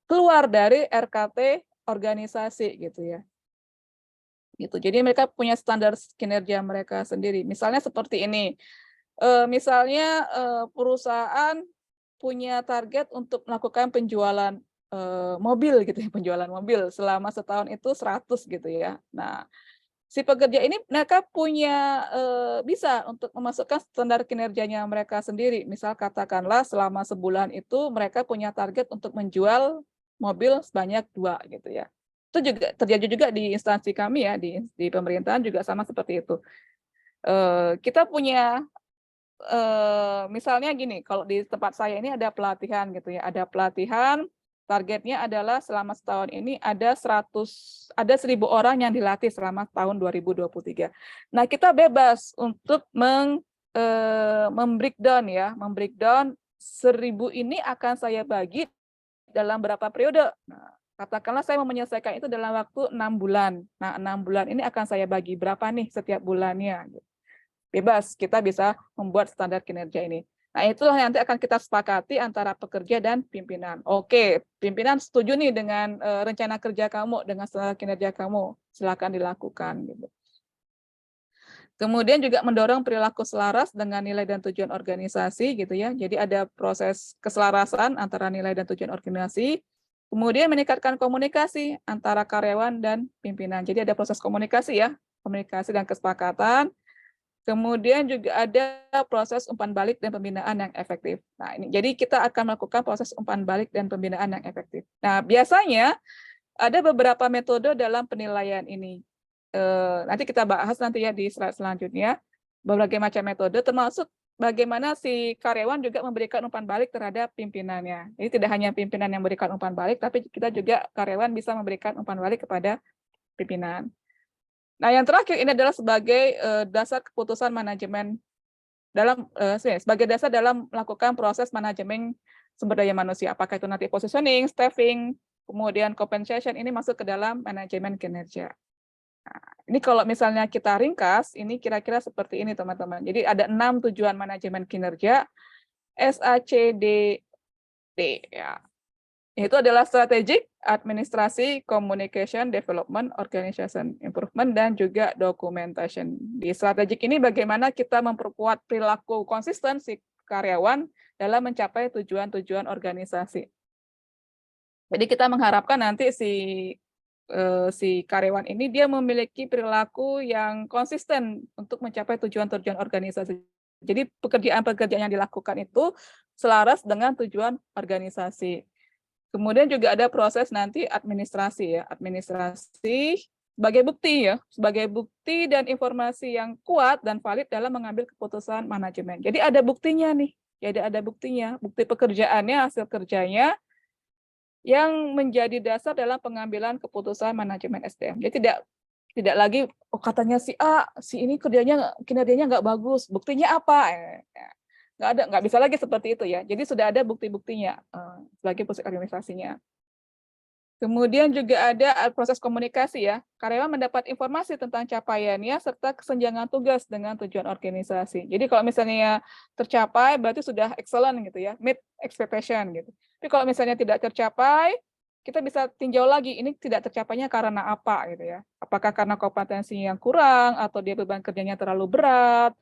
keluar dari RKT organisasi gitu ya. Gitu. Jadi mereka punya standar kinerja mereka sendiri. Misalnya seperti ini. Misalnya perusahaan punya target untuk melakukan penjualan mobil gitu ya, penjualan mobil selama setahun itu 100 gitu ya. Nah, si pekerja ini mereka punya bisa untuk memasukkan standar kinerjanya mereka sendiri. Misal katakanlah selama sebulan itu mereka punya target untuk menjual mobil sebanyak 2 gitu ya. Itu juga terjadi juga di instansi kami ya, di pemerintahan juga sama seperti itu. Kita punya misalnya gini, kalau di tempat saya ini ada pelatihan gitu ya, ada pelatihan targetnya adalah selama setahun ini ada 1.000 orang yang dilatih selama tahun 2023. Nah, kita bebas untuk membreakdown ya, membreakdown 1.000 ini akan saya bagi dalam berapa periode. Nah, katakanlah saya mau menyelesaikan itu dalam waktu 6 bulan. Nah, 6 bulan ini akan saya bagi berapa nih setiap bulannya. Bebas, kita bisa membuat standar kinerja ini. Nah, itulah yang nanti akan kita sepakati antara pekerja dan pimpinan. Oke, pimpinan setuju nih dengan rencana kerja kamu, dengan standar kinerja kamu, silakan dilakukan. Gitu. Kemudian juga mendorong perilaku selaras dengan nilai dan tujuan organisasi, gitu ya. Jadi ada proses keselarasan antara nilai dan tujuan organisasi. Kemudian meningkatkan komunikasi antara karyawan dan pimpinan. Jadi ada proses komunikasi ya, komunikasi dan kesepakatan. Kemudian juga ada proses umpan balik dan pembinaan yang efektif. Nah, ini jadi kita akan melakukan proses umpan balik dan pembinaan yang efektif. Nah, biasanya ada beberapa metode dalam penilaian ini. Nanti kita bahas nanti ya di slide selanjutnya, berbagai macam metode, termasuk bagaimana si karyawan juga memberikan umpan balik terhadap pimpinannya. Jadi tidak hanya pimpinan yang memberikan umpan balik, tapi kita juga karyawan bisa memberikan umpan balik kepada pimpinan. Nah, yang terakhir ini adalah sebagai dasar keputusan manajemen dalam sebagai dasar dalam melakukan proses manajemen sumber daya manusia. Apakah itu nanti positioning, staffing, kemudian compensation, ini masuk ke dalam manajemen kinerja. Nah, ini kalau misalnya kita ringkas, ini kira-kira seperti ini teman-teman. Jadi ada 6 tujuan manajemen kinerja, SACDD ya. Itu adalah strategic, administrasi, communication, development, organization improvement, dan juga documentation. Di strategic ini bagaimana kita memperkuat perilaku konsisten si karyawan dalam mencapai tujuan-tujuan organisasi. Jadi kita mengharapkan nanti si karyawan ini dia memiliki perilaku yang konsisten untuk mencapai tujuan-tujuan organisasi. Jadi pekerjaan-pekerjaan yang dilakukan itu selaras dengan tujuan organisasi. Kemudian juga ada proses nanti administrasi ya, administrasi sebagai bukti ya, sebagai bukti dan informasi yang kuat dan valid dalam mengambil keputusan manajemen. Jadi ada buktinya nih, jadi ada buktinya, bukti pekerjaannya, hasil kerjanya yang menjadi dasar dalam pengambilan keputusan manajemen SDM. Jadi tidak lagi oh katanya si A, si ini kinerjanya nggak bagus, buktinya apa? Nggak bisa lagi seperti itu ya. Jadi sudah ada bukti-buktinya sebagai proses organisasinya. Kemudian juga ada proses komunikasi ya. Karyawan mendapat informasi tentang capaiannya serta kesenjangan tugas dengan tujuan organisasi. Jadi kalau misalnya tercapai berarti sudah excellent gitu ya, meet expectation gitu. Tapi kalau misalnya tidak tercapai, kita bisa tinjau lagi ini tidak tercapainya karena apa gitu ya. Apakah karena kompetensi yang kurang atau dia beban kerjanya terlalu berat,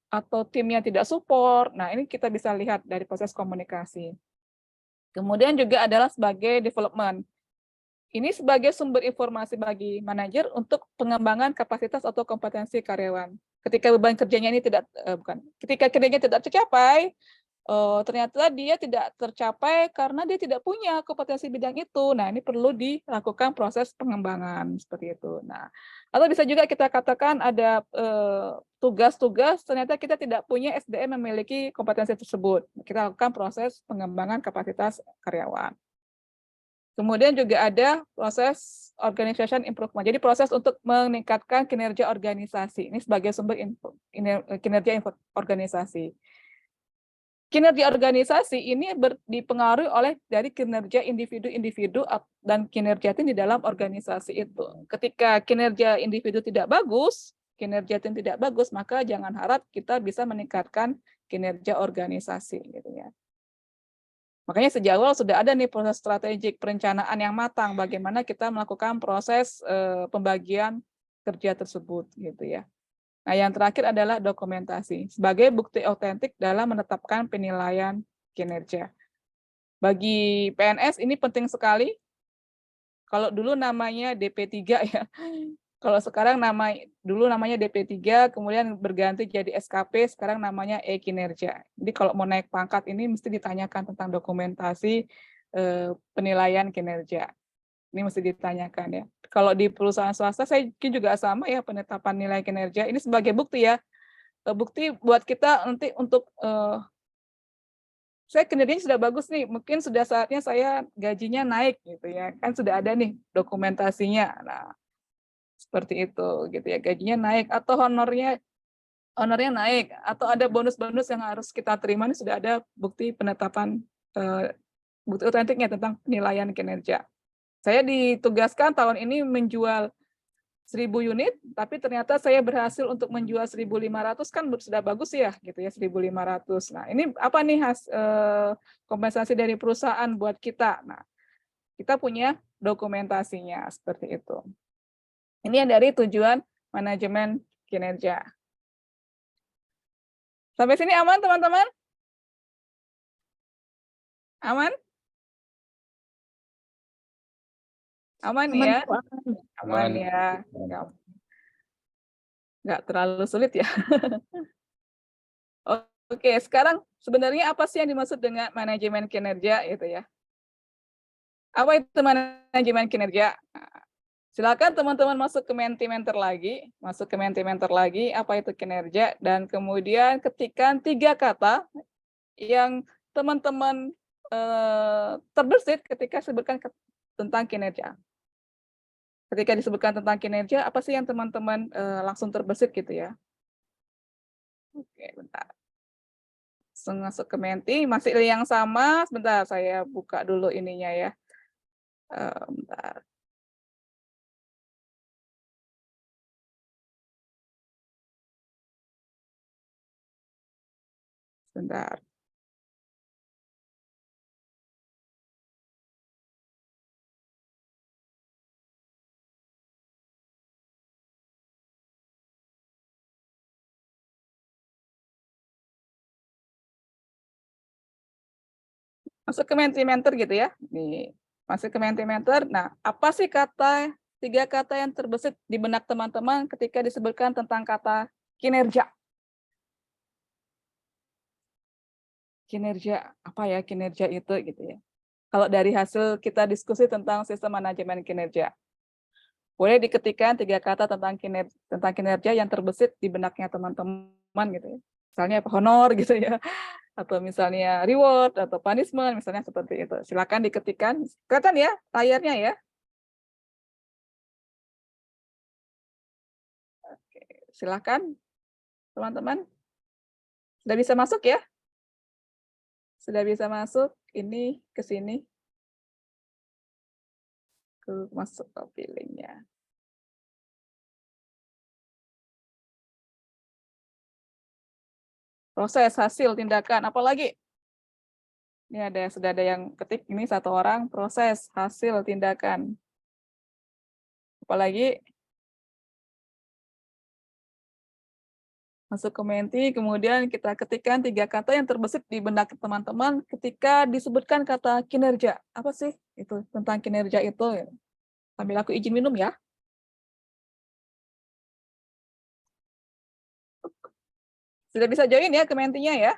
atau timnya tidak support. Nah, ini kita bisa lihat dari proses komunikasi. Kemudian juga adalah sebagai development. Ini sebagai sumber informasi bagi manajer untuk pengembangan kapasitas atau kompetensi karyawan. Ketika beban kerjanya ini ketika kerjanya tidak tercapai, ternyata dia tidak tercapai karena dia tidak punya kompetensi bidang itu. Nah, ini perlu dilakukan proses pengembangan seperti itu. Nah, atau bisa juga kita katakan ada tugas-tugas ternyata kita tidak punya SDM yang memiliki kompetensi tersebut. Kita lakukan proses pengembangan kapasitas karyawan. Kemudian juga ada proses organization improvement. Jadi proses untuk meningkatkan kinerja organisasi. Ini sebagai sumber kinerja organisasi. Kinerja organisasi ini dipengaruhi oleh dari kinerja individu-individu dan kinerja tim di dalam organisasi itu. Ketika kinerja individu tidak bagus, kinerja tim tidak bagus, maka jangan harap kita bisa meningkatkan kinerja organisasi gitu ya. Makanya sejak awal sudah ada nih proses strategik perencanaan yang matang bagaimana kita melakukan proses pembagian kerja tersebut gitu ya. Nah, yang terakhir adalah dokumentasi sebagai bukti otentik dalam menetapkan penilaian kinerja. Bagi PNS ini penting sekali. Kalau dulu namanya DP3 ya. Kalau sekarang dulu namanya DP3, kemudian berganti jadi SKP, sekarang namanya e-kinerja. Jadi kalau mau naik pangkat ini mesti ditanyakan tentang dokumentasi penilaian kinerja. Ini mesti ditanyakan ya. Kalau di perusahaan swasta saya juga sama ya, penetapan nilai kinerja ini sebagai bukti ya. bukti buat kita nanti untuk saya kinerjanya sudah bagus nih, mungkin sudah saatnya saya gajinya naik gitu ya, kan sudah ada nih dokumentasinya. Nah, seperti itu gitu ya, gajinya naik atau honornya naik atau ada bonus-bonus yang harus kita terima, ini sudah ada bukti penetapan bukti otentiknya tentang penilaian kinerja. Saya ditugaskan tahun ini menjual 1.000 unit, tapi ternyata saya berhasil untuk menjual 1.500, kan sudah bagus ya, gitu ya, 1.500. Nah, ini apa nih kompensasi dari perusahaan buat kita? Nah, kita punya dokumentasinya seperti itu. Ini yang dari tujuan manajemen kinerja. Sampai sini aman, teman-teman? Aman? Aman Aman, ya? Bu, aman. Aman ya. Nggak terlalu sulit ya. Oke, sekarang sebenarnya apa sih yang dimaksud dengan manajemen kinerja itu ya? Apa itu manajemen kinerja? Nah, silakan teman-teman masuk ke Mentimeter lagi, apa itu kinerja, dan kemudian ketikkan 3 kata yang teman-teman terbersit ketika disebutkan tentang kinerja. Ketika disebutkan tentang kinerja, apa sih yang teman-teman langsung terbersit gitu ya? Oke, bentar. Langsung masuk ke Menti, masih yang sama. Sebentar, saya buka dulu ininya ya. Bentar. Sebentar. Masuk ke Mentimeter gitu ya. Nih, masuk ke Mentimeter. Nah, apa sih 3 kata yang terbesit di benak teman-teman ketika disebutkan tentang kata kinerja? Kinerja, apa ya kinerja itu gitu ya. Kalau dari hasil kita diskusi tentang sistem manajemen kinerja. Boleh diketikkan 3 kata tentang kinerja yang terbesit di benaknya teman-teman gitu ya. Misalnya honor gitu ya, atau misalnya reward atau punishment, misalnya seperti itu. Silakan diketikkan. Kelihatan ya layarnya ya. Oke, silakan teman-teman. Sudah bisa masuk ya? Sudah bisa masuk ini ke sini. Masuk ke linknya. Proses, hasil, tindakan, apalagi? Ini sudah ada yang ketik, ini 1 orang, proses, hasil, tindakan. Apalagi? Masuk ke Menti, kemudian kita ketikkan 3 kata yang terbesit di benak teman-teman ketika disebutkan kata kinerja. Apa sih itu tentang kinerja itu? Sambil aku izin minum ya. Sudah bisa join ya ke Mentinya ya.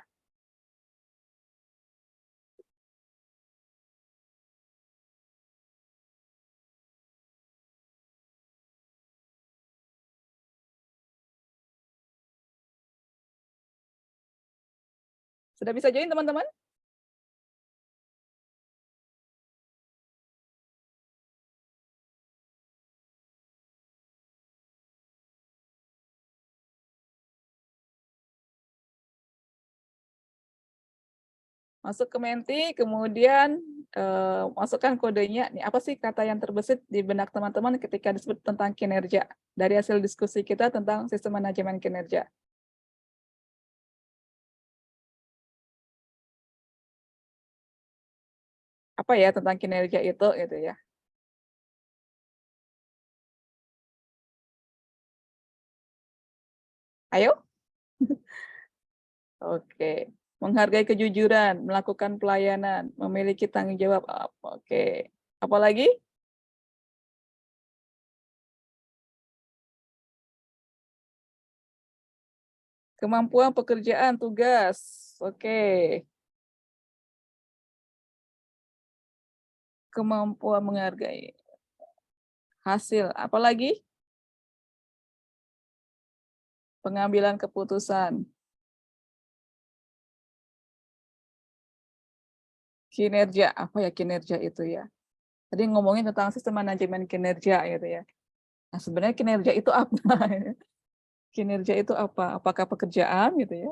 Sudah bisa join teman-teman? Masuk ke Menti, kemudian masukkan kodenya. Nih, apa sih kata yang terbesit di benak teman-teman ketika disebut tentang kinerja dari hasil diskusi kita tentang sistem manajemen kinerja. Apa ya tentang kinerja itu gitu ya. Ayo. Oke. Menghargai kejujuran, melakukan pelayanan, memiliki tanggung jawab. Oke. Apalagi? Kemampuan pekerjaan, tugas. Oke. Kemampuan menghargai. Hasil. Apalagi? pengambilan keputusan. Kinerja, apa ya kinerja itu ya? Tadi ngomongin tentang sistem manajemen kinerja gitu ya. Nah, sebenarnya kinerja itu apa? Kinerja itu apa? Apakah pekerjaan gitu ya?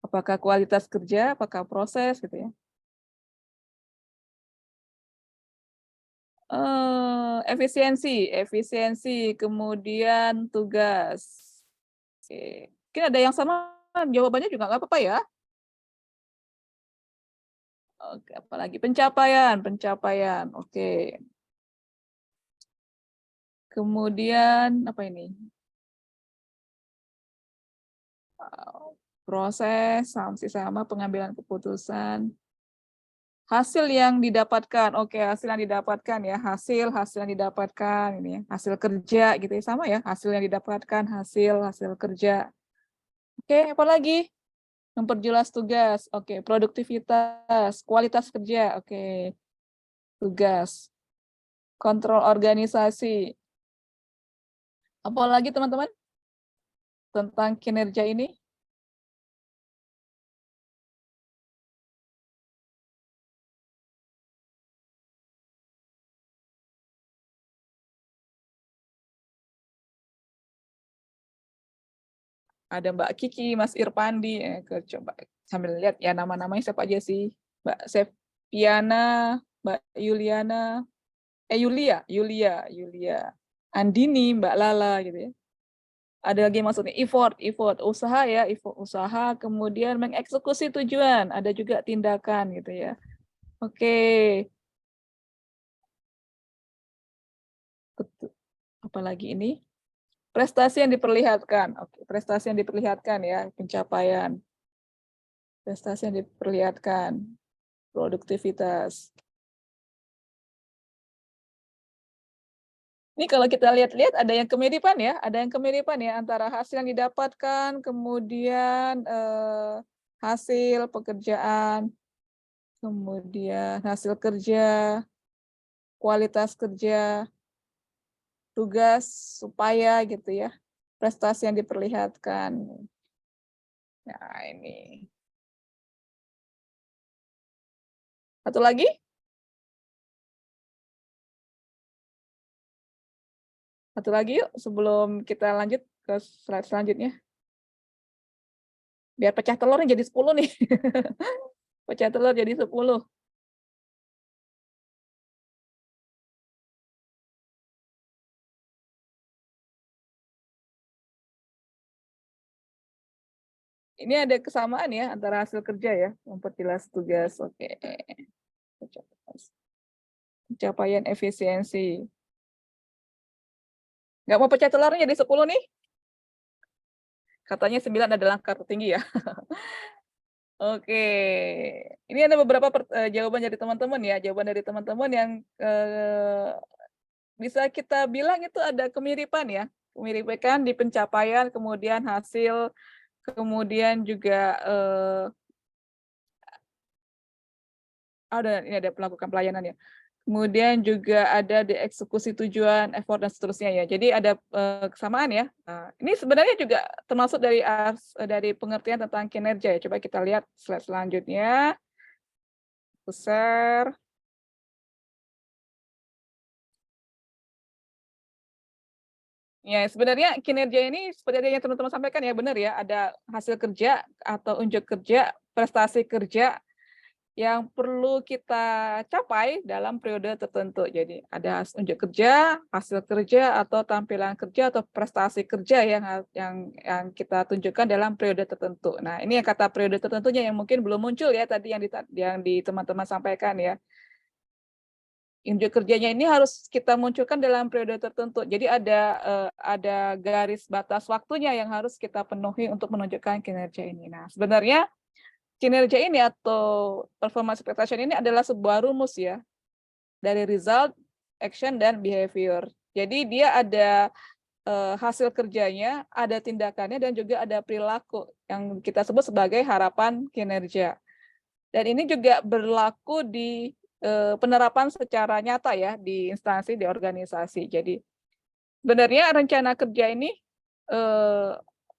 Apakah kualitas kerja? Apakah proses gitu ya? Efisiensi, kemudian tugas. Oke. Mungkin ada yang sama, jawabannya juga nggak apa-apa ya. Oke, apalagi pencapaian. Oke. Kemudian apa ini? Proses, sanksi sama pengambilan keputusan. Hasil yang didapatkan, oke, hasil yang didapatkan ya, hasil yang didapatkan ini ya, hasil kerja gitu ya, sama ya, hasil yang didapatkan, hasil kerja. Oke, apa lagi? Memperjelas tugas, oke, produktivitas, kualitas kerja, oke, tugas, kontrol organisasi. Apa lagi teman-teman tentang kinerja ini? Ada Mbak Kiki, Mas Irpandi, coba sambil lihat ya nama-namanya siapa aja sih, Mbak Septiana, Mbak Yuliana, Yulia, Andini, Mbak Lala gitu ya. Ada lagi maksudnya effort, usaha ya, usaha, kemudian mengeksekusi tujuan, ada juga tindakan gitu ya. Oke. Apalagi ini? Prestasi yang diperlihatkan. Oke, prestasi yang diperlihatkan ya, pencapaian. Prestasi yang diperlihatkan, produktivitas. Ini kalau kita lihat-lihat ada yang kemiripan ya, antara hasil yang didapatkan, kemudian hasil pekerjaan, kemudian hasil kerja, kualitas kerja, tugas, upaya gitu ya, prestasi yang diperlihatkan. Nah ini. Satu lagi? Satu lagi yuk sebelum kita lanjut ke slide selanjutnya. Biar pecah telurnya jadi 10 nih. Pecah telur jadi 10. Ini ada kesamaan ya antara hasil kerja ya, memperjelas tugas. Oke. Pencapaian efisiensi. Nggak mau pecah telurnya jadi 10 nih? Katanya 9 adalah angka tertinggi ya. Oke. Ini ada beberapa jawaban dari teman-teman ya, yang bisa kita bilang itu ada kemiripan ya. Kemiripan di pencapaian, kemudian hasil, kemudian juga ini ada melakukan pelayanan ya. Kemudian juga ada di eksekusi tujuan, effort dan seterusnya ya. Jadi ada kesamaan ya. Nah, ini sebenarnya juga termasuk dari pengertian tentang kinerja ya. Coba kita lihat slide selanjutnya. Share. Ya, sebenarnya kinerja ini seperti yang teman-teman sampaikan ya, benar ya, ada hasil kerja atau unjuk kerja, prestasi kerja yang perlu kita capai dalam periode tertentu. Jadi ada unjuk kerja, hasil kerja, atau tampilan kerja atau prestasi kerja yang kita tunjukkan dalam periode tertentu. Nah, ini yang kata periode tertentunya yang mungkin belum muncul ya tadi yang di teman-teman sampaikan ya. Unjuk kerjanya ini harus kita munculkan dalam periode tertentu. Jadi ada garis batas waktunya yang harus kita penuhi untuk menunjukkan kinerja ini. Nah, sebenarnya kinerja ini atau performance expectation ini adalah sebuah rumus ya dari result, action, dan behavior. Jadi dia ada hasil kerjanya, ada tindakannya, dan juga ada perilaku yang kita sebut sebagai harapan kinerja. Dan ini juga berlaku di penerapan secara nyata ya di instansi, di organisasi. Jadi sebenarnya rencana kerja ini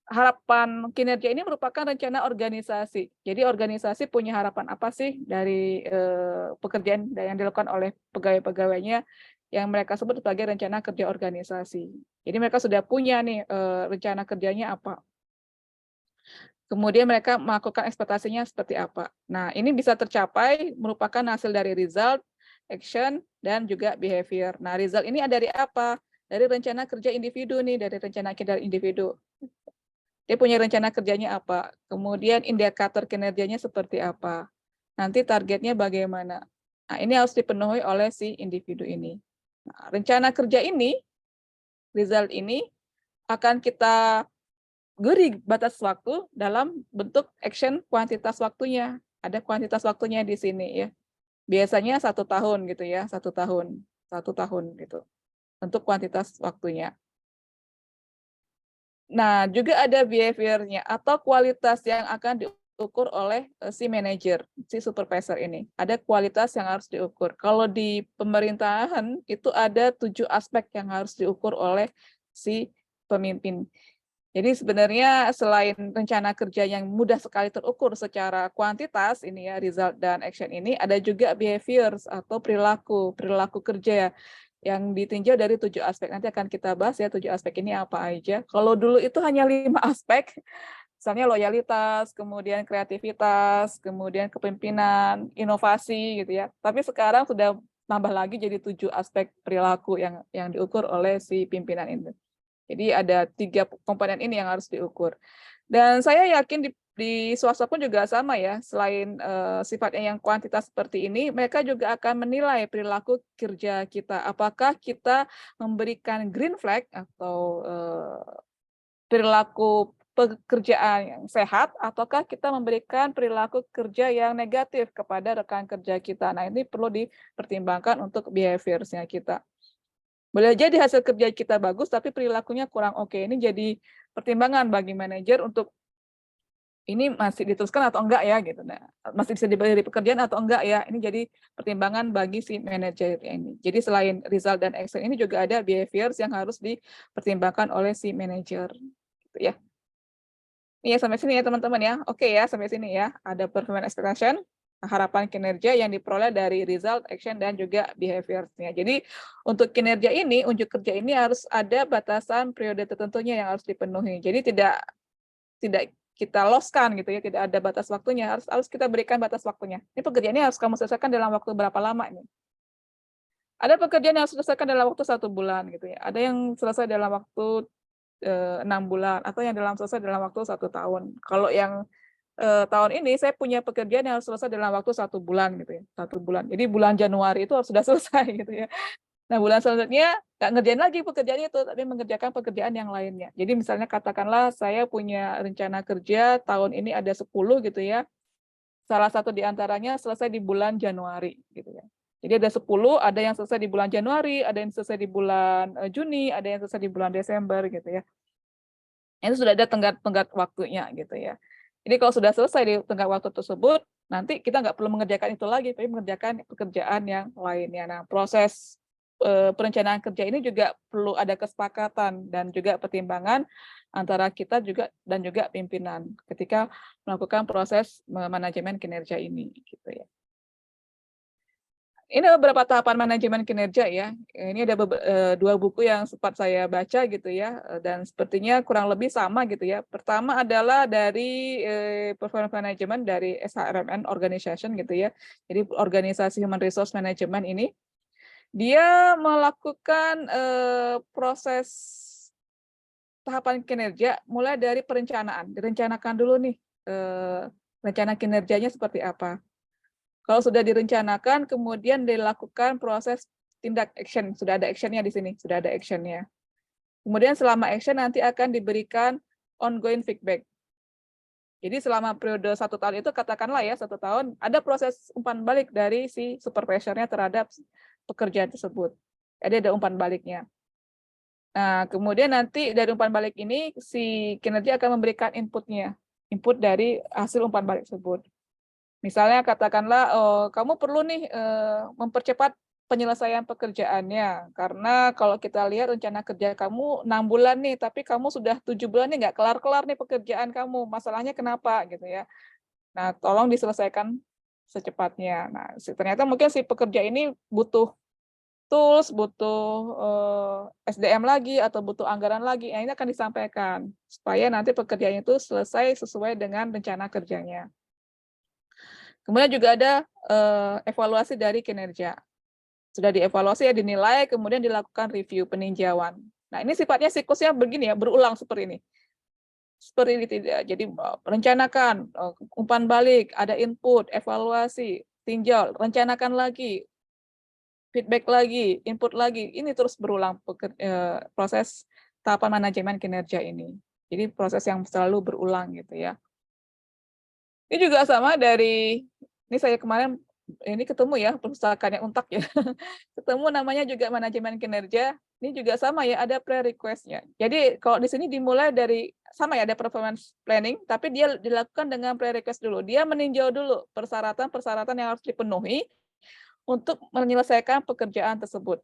harapan kinerja ini merupakan rencana organisasi. Jadi organisasi punya harapan apa sih dari pekerjaan yang dilakukan oleh pegawai-pegawainya yang mereka sebut sebagai rencana kerja organisasi. Jadi mereka sudah punya nih rencana kerjanya apa. Kemudian mereka melakukan ekspektasinya seperti apa. Nah, ini bisa tercapai merupakan hasil dari result, action, dan juga behavior. Nah, result ini ada dari apa? Dari rencana kerja individu nih, dari rencana kerja individu. Dia punya rencana kerjanya apa, kemudian indikator kinerjanya seperti apa, nanti targetnya bagaimana. Nah, ini harus dipenuhi oleh si individu ini. Nah, rencana kerja ini, result ini, akan kita beri batas waktu dalam bentuk action kuantitas waktunya. Ada kuantitas waktunya di sini ya. Biasanya 1 tahun gitu ya, 1 tahun gitu untuk kuantitas waktunya. Nah, juga ada behavior-nya atau kualitas yang akan diukur oleh si manajer, si supervisor ini. Ada kualitas yang harus diukur. Kalau di pemerintahan itu ada 7 aspek yang harus diukur oleh si pemimpin. Jadi sebenarnya selain rencana kerja yang mudah sekali terukur secara kuantitas ini ya, result dan action ini, ada juga behaviors atau perilaku kerja yang ditinjau dari 7 aspek. Nanti akan kita bahas ya 7 aspek ini apa aja. Kalau dulu itu hanya 5 aspek, misalnya loyalitas, kemudian kreativitas, kemudian kepemimpinan, inovasi gitu ya. Tapi sekarang sudah tambah lagi jadi 7 aspek perilaku yang diukur oleh si pimpinan ini. Jadi ada 3 komponen ini yang harus diukur. Dan saya yakin di swasta pun juga sama ya, selain sifatnya yang kuantitas seperti ini, mereka juga akan menilai perilaku kerja kita. Apakah kita memberikan green flag atau perilaku pekerjaan yang sehat, ataukah kita memberikan perilaku kerja yang negatif kepada rekan kerja kita. Nah, ini perlu dipertimbangkan untuk behaviors-nya kita. Boleh jadi hasil kerja kita bagus, tapi perilakunya kurang oke. Ini jadi pertimbangan bagi manajer untuk ini masih diteruskan atau enggak ya gitu. Nah, masih bisa diberi pekerjaan atau enggak ya. Ini jadi pertimbangan bagi si manajer ini. Jadi selain result dan action ini juga ada behaviors yang harus dipertimbangkan oleh si manajer. Gitu ya. Ini ya sampai sini ya teman-teman ya. Oke ya sampai sini ya. Ada performance expectation, harapan kinerja yang diperoleh dari result, action, dan juga behavior-nya. Jadi untuk kinerja ini, unjuk kerja ini harus ada batasan periode tertentunya yang harus dipenuhi. Jadi tidak kita loskan gitu ya, tidak ada batas waktunya, harus kita berikan batas waktunya. Ini pekerjaan ini harus kamu selesaikan dalam waktu berapa lama ini. Ada pekerjaan yang harus diselesaikan dalam waktu 1 bulan gitu ya. Ada yang selesai dalam waktu 6 bulan, atau yang selesai dalam waktu 1 tahun. Kalau yang tahun ini saya punya pekerjaan yang harus selesai dalam waktu 1 bulan gitu ya, 1 bulan. Jadi bulan Januari itu sudah selesai gitu ya. Nah, bulan selanjutnya nggak ngerjain lagi pekerjaan itu, tapi mengerjakan pekerjaan yang lainnya. Jadi misalnya katakanlah saya punya rencana kerja tahun ini ada 10 gitu ya. Salah satu di antaranya selesai di bulan Januari gitu ya. Jadi ada 10, ada yang selesai di bulan Januari, ada yang selesai di bulan Juni, ada yang selesai di bulan Desember gitu ya. Itu sudah ada tenggat waktunya gitu ya. Jadi kalau sudah selesai di tenggat waktu tersebut, nanti kita nggak perlu mengerjakan itu lagi, tapi mengerjakan pekerjaan yang lainnya. Nah, proses perencanaan kerja ini juga perlu ada kesepakatan dan juga pertimbangan antara kita juga dan juga pimpinan ketika melakukan proses manajemen kinerja ini, gitu ya. Ini beberapa tahapan manajemen kinerja ya. Ini ada 2 buku yang sempat saya baca gitu ya, dan sepertinya kurang lebih sama gitu ya. Pertama adalah dari performance management dari SHRMN Organization gitu ya. Jadi organisasi Human Resource Management ini, dia melakukan proses tahapan kinerja mulai dari perencanaan. Direncanakan dulu nih rencana kinerjanya seperti apa. Kalau sudah direncanakan, kemudian dilakukan proses tindak action. Sudah ada action-nya di sini, sudah ada action-nya. Kemudian selama action nanti akan diberikan ongoing feedback. Jadi selama periode 1 tahun itu, katakanlah ya 1 tahun, ada proses umpan balik dari si supervisor-nya terhadap pekerjaan tersebut. Jadi ada umpan baliknya. Nah, kemudian nanti dari umpan balik ini, si kinerja akan memberikan input-nya. Input dari hasil umpan balik tersebut. Misalnya katakanlah kamu perlu nih mempercepat penyelesaian pekerjaannya. Karena kalau kita lihat rencana kerja kamu 6 bulan nih, tapi kamu sudah 7 bulan nih nggak kelar-kelar nih pekerjaan kamu. Masalahnya kenapa gitu ya. Nah, tolong diselesaikan secepatnya. Nah, ternyata mungkin si pekerja ini butuh tools, butuh SDM lagi atau butuh anggaran lagi. Nah, ini akan disampaikan supaya nanti pekerjaan itu selesai sesuai dengan rencana kerjanya. Kemudian juga ada evaluasi dari kinerja. Sudah dievaluasi ya, dinilai, kemudian dilakukan review peninjauan. Nah, ini sifatnya siklusnya begini ya, berulang seperti ini. Seperti ini tidak. Jadi rencanakan, umpan balik, ada input, evaluasi, tinjau, rencanakan lagi, feedback lagi, input lagi. Ini terus berulang proses tahapan manajemen kinerja ini. Jadi proses yang selalu berulang gitu ya. Ini juga sama dari, ini saya kemarin ini ketemu ya, perpustakaannya Untak ya. Ketemu namanya juga manajemen kinerja, ini juga sama ya, ada pre-request-nya. Jadi kalau di sini dimulai dari, sama ya, ada performance planning, tapi dia dilakukan dengan pre-request dulu. Dia meninjau dulu persyaratan-persyaratan yang harus dipenuhi untuk menyelesaikan pekerjaan tersebut.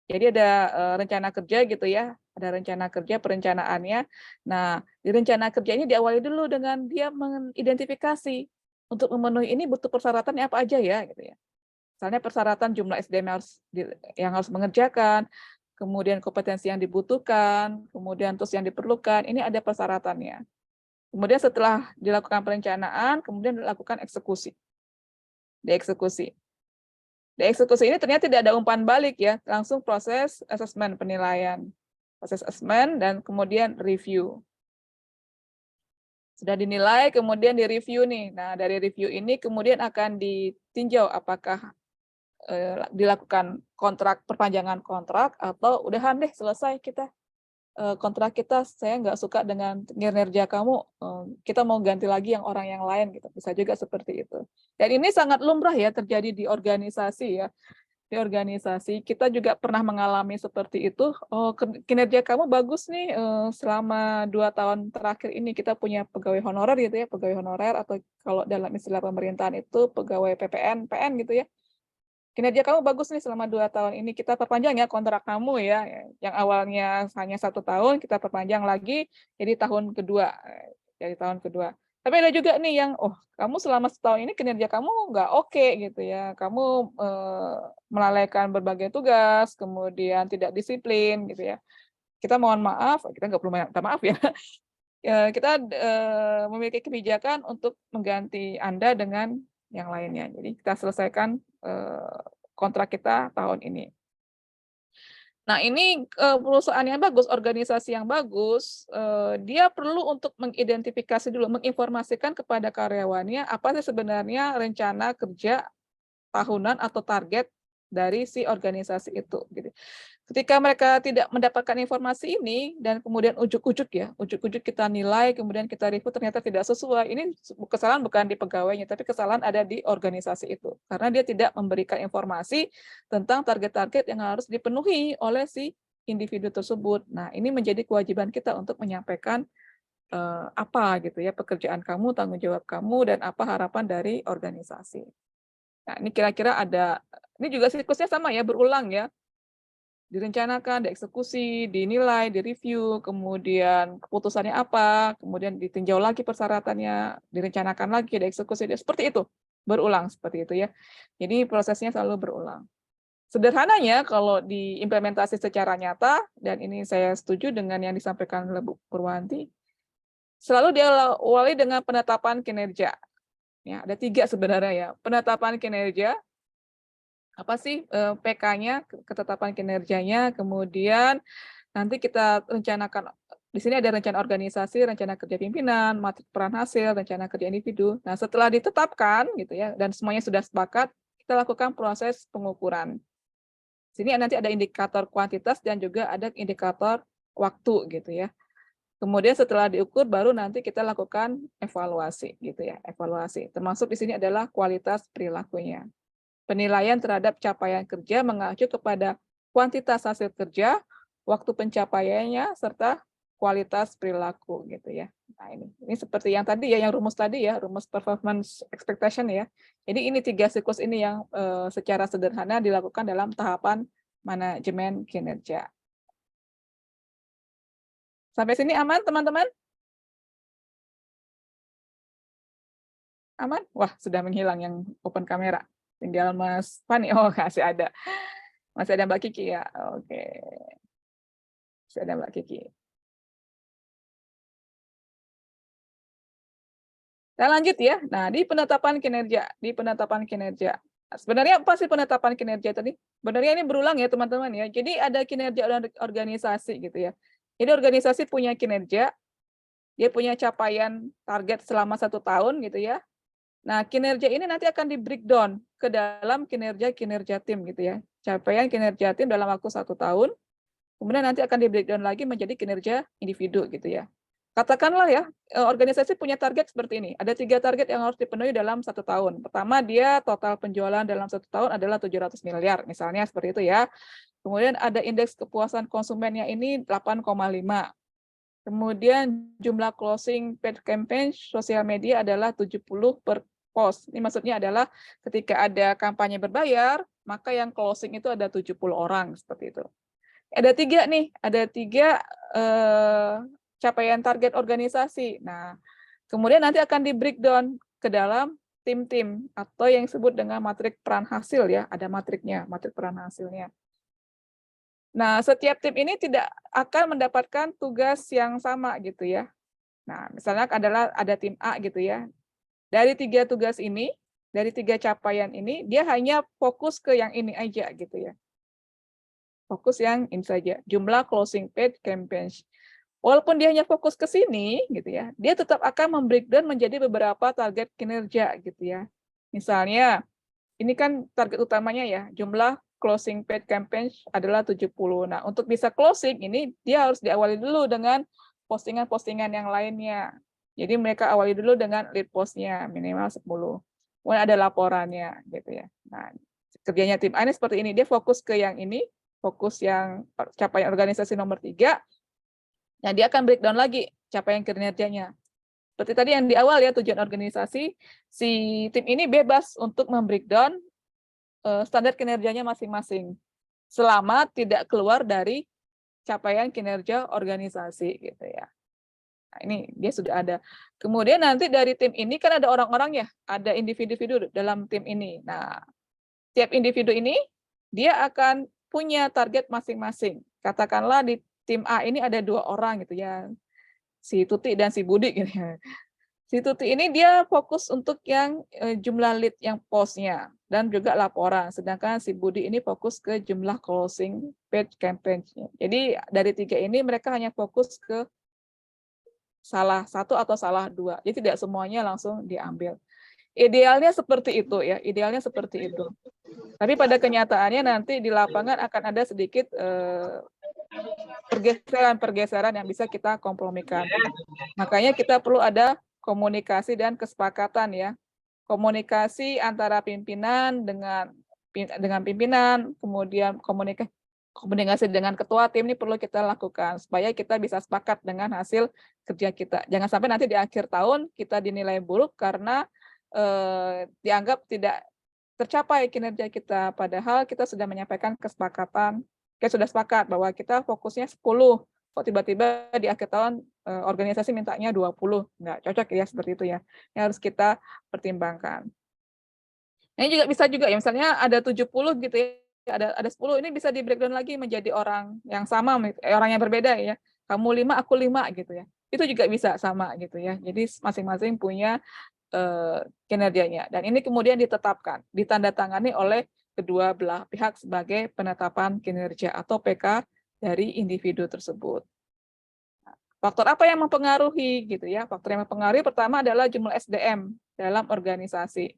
Jadi ada rencana kerja gitu ya, ada rencana kerja perencanaannya. Nah, di rencana kerja ini diawali dulu dengan dia mengidentifikasi untuk memenuhi ini butuh persyaratannya apa aja ya, gitu ya. Misalnya persyaratan jumlah SDM yang harus mengerjakan, kemudian kompetensi yang dibutuhkan, kemudian terus yang diperlukan, ini ada persyaratannya. Kemudian setelah dilakukan perencanaan, kemudian dilakukan eksekusi. Dieksekusi. Dieksekusi ini ternyata tidak ada umpan balik ya, langsung proses asesmen penilaian. Proses asesmen dan kemudian review. Sudah dinilai, kemudian direview nih. Nah, dari review ini kemudian akan ditinjau apakah dilakukan kontrak, perpanjangan kontrak, atau udahan deh selesai kita. Kontrak kita, saya nggak suka dengan kinerja kamu, kita mau ganti lagi yang orang yang lain gitu. Bisa juga seperti itu. Dan ini sangat lumrah ya terjadi di organisasi ya. Di organisasi kita juga pernah mengalami seperti itu. Oh, kinerja kamu bagus nih, selama 2 tahun terakhir ini kita punya pegawai honorer gitu ya, pegawai honorer, atau kalau dalam istilah pemerintahan itu pegawai PPN, PN gitu ya. Kinerja kamu bagus nih selama 2 tahun ini, kita perpanjang ya kontrak kamu ya, yang awalnya hanya 1 tahun kita perpanjang lagi jadi tahun kedua, jadi tahun kedua. Tapi ada juga nih yang, oh kamu selama setahun ini kinerja kamu nggak oke gitu ya, kamu melalaikan berbagai tugas, kemudian tidak disiplin gitu ya. Kita mohon maaf, kita nggak perlu minta maaf ya. Kita memiliki kebijakan untuk mengganti Anda dengan yang lainnya. Jadi kita selesaikan kontrak kita tahun ini. Nah, ini perusahaan yang bagus, organisasi yang bagus, dia perlu untuk mengidentifikasi dulu, menginformasikan kepada karyawannya apa sih sebenarnya rencana kerja tahunan atau target dari si organisasi itu. Gitu. Ketika mereka tidak mendapatkan informasi ini dan kemudian ujuk-ujuk kita nilai, kemudian kita review ternyata tidak sesuai. Ini kesalahan bukan di pegawainya, tapi kesalahan ada di organisasi itu. Karena dia tidak memberikan informasi tentang target-target yang harus dipenuhi oleh si individu tersebut. Nah, ini menjadi kewajiban kita untuk menyampaikan apa gitu ya pekerjaan kamu, tanggung jawab kamu, dan apa harapan dari organisasi. Nah, ini kira-kira ada, ini juga siklusnya sama ya, berulang ya. Direncanakan, dieksekusi, dinilai, direview, kemudian keputusannya apa, kemudian ditinjau lagi persyaratannya, direncanakan lagi, dieksekusi, seperti itu, berulang seperti itu ya. Jadi prosesnya selalu berulang. Sederhananya kalau diimplementasi secara nyata, dan ini saya setuju dengan yang disampaikan oleh Bu Purwanti, selalu diawali dengan penetapan kinerja. Ya, ada 3 sebenarnya ya, penetapan kinerja, apa sih PK-nya, ketetapan kinerjanya, kemudian nanti kita rencanakan, di sini ada rencana organisasi, rencana kerja pimpinan, matrik peran hasil, rencana kerja individu. Nah, setelah ditetapkan gitu ya, dan semuanya sudah sepakat, kita lakukan proses pengukuran. Sini nanti ada indikator kuantitas dan juga ada indikator waktu gitu ya. Kemudian setelah diukur baru nanti kita lakukan evaluasi gitu ya, evaluasi. Termasuk di sini adalah kualitas perilakunya. Penilaian terhadap capaian kerja mengacu kepada kuantitas hasil kerja, waktu pencapaiannya, serta kualitas perilaku gitu ya. Nah, ini seperti yang tadi ya, yang rumus tadi ya, rumus performance expectation ya. Jadi ini 3 siklus ini yang secara sederhana dilakukan dalam tahapan manajemen kinerja. Sampai sini aman teman-teman? Aman? Wah, sudah menghilang yang open kamera. Tinggal Mas Fani. Oh, masih ada. Masih ada Mbak Kiki ya. Oke. Masih ada Mbak Kiki. Kita lanjut ya. Nah, di penetapan kinerja. Sebenarnya apa sih penetapan kinerja tadi? Sebenarnya ini berulang ya teman-teman ya. Jadi ada kinerja organisasi gitu ya. Jadi organisasi punya kinerja, dia punya capaian target selama 1 tahun gitu ya. Nah, kinerja ini nanti akan di breakdown ke dalam kinerja tim gitu ya. Capaian kinerja tim dalam waktu 1 tahun, kemudian nanti akan di breakdown lagi menjadi kinerja individu gitu ya. Katakanlah ya, organisasi punya target seperti ini. Ada 3 target yang harus dipenuhi dalam 1 tahun. Pertama, dia total penjualan dalam 1 tahun adalah 700 miliar, misalnya seperti itu ya. Kemudian ada indeks kepuasan konsumennya ini 8,5. Kemudian jumlah closing paid campaign sosial media adalah 70 per post. Ini maksudnya adalah ketika ada kampanye berbayar, maka yang closing itu ada 70 orang, seperti itu. Ada 3 nih, ada 3 capaian target organisasi. Nah, kemudian nanti akan di breakdown ke dalam tim-tim atau yang disebut dengan matrik peran hasil ya, ada matriknya, matrik peran hasilnya. Nah, setiap tim ini tidak akan mendapatkan tugas yang sama gitu ya. Nah, misalnya ada tim A gitu ya. Dari 3 tugas ini, dari 3 capaian ini, dia hanya fokus ke yang ini aja gitu ya. Fokus yang ini saja, jumlah closing paid campaigns. Walaupun dia hanya fokus ke sini, gitu ya, dia tetap akan membreakdown menjadi beberapa target kinerja, gitu ya. Misalnya, ini kan target utamanya ya, jumlah closing paid campaigns adalah 70. Nah, untuk bisa closing ini, dia harus diawali dulu dengan postingan-postingan yang lainnya. Jadi mereka awali dulu dengan lead post-nya, minimal 10. Kemudian ada laporannya, gitu ya. Nah, kerjanya tim A ini seperti ini, dia fokus ke yang ini, fokus yang capaian organisasi nomor 3, nah, dia akan breakdown lagi capaian kinerjanya. Seperti tadi yang di awal ya, tujuan organisasi, si tim ini bebas untuk membreakdown standar kinerjanya masing-masing, selama tidak keluar dari capaian kinerja organisasi gitu ya. Nah, ini dia sudah ada. Kemudian nanti dari tim ini kan ada orang-orang ya, ada individu-individu dalam tim ini. Nah, tiap individu ini dia akan punya target masing-masing. Katakanlah di tim A ini ada 2 orang gitu ya, si Tuti dan si Budi gitu ya. Si Tuti ini dia fokus untuk yang jumlah lead yang post-nya dan juga laporan, sedangkan si Budi ini fokus ke jumlah closing paid campaign-nya. Jadi dari 3 ini mereka hanya fokus ke salah 1 atau salah 2. Jadi tidak semuanya langsung diambil. Idealnya seperti itu ya, idealnya seperti itu. Tapi pada kenyataannya nanti di lapangan akan ada sedikit pergeseran yang bisa kita kompromikan. Makanya kita perlu ada komunikasi dan kesepakatan ya. Komunikasi antara pimpinan dengan pimpinan, kemudian komunikasi dengan ketua tim ini perlu kita lakukan supaya kita bisa sepakat dengan hasil kerja kita. Jangan sampai nanti di akhir tahun kita dinilai buruk karena dianggap tidak tercapai kinerja kita, padahal kita sudah menyampaikan kesepakatan, kita sudah sepakat bahwa kita fokusnya 10, kok tiba-tiba di akhir tahun organisasi mintanya 20, nggak cocok ya seperti itu ya, ini harus kita pertimbangkan. Ini juga bisa juga ya, misalnya ada 70 gitu ya, ada 10, ini bisa di breakdown lagi menjadi orang yang sama, orang yang berbeda ya, kamu 5, aku 5 gitu ya, itu juga bisa sama gitu ya, jadi masing-masing punya kinerjanya. Dan ini kemudian ditetapkan, ditandatangani oleh kedua belah pihak sebagai penetapan kinerja atau PK dari individu tersebut. Faktor apa yang mempengaruhi gitu ya? Faktor yang mempengaruhi pertama adalah jumlah SDM dalam organisasi.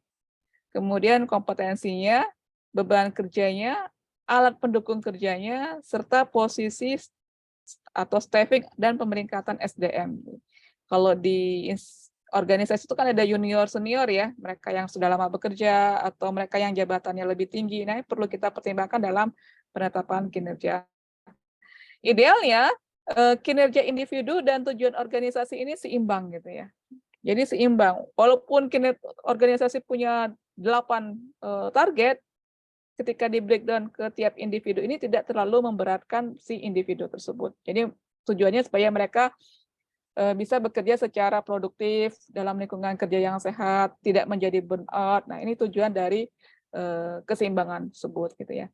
Kemudian kompetensinya, beban kerjanya, alat pendukung kerjanya, serta posisi atau staffing dan pemeringkatan SDM. Kalau di organisasi itu kan ada junior senior ya, mereka yang sudah lama bekerja atau mereka yang jabatannya lebih tinggi. Nah, ini perlu kita pertimbangkan dalam penetapan kinerja. Idealnya kinerja individu dan tujuan organisasi ini seimbang gitu ya. Jadi seimbang. Walaupun organisasi punya 8 target, ketika di breakdown ke tiap individu ini tidak terlalu memberatkan si individu tersebut. Jadi tujuannya supaya mereka bisa bekerja secara produktif dalam lingkungan kerja yang sehat, tidak menjadi burnout. Nah, ini tujuan dari keseimbangan tersebut gitu ya.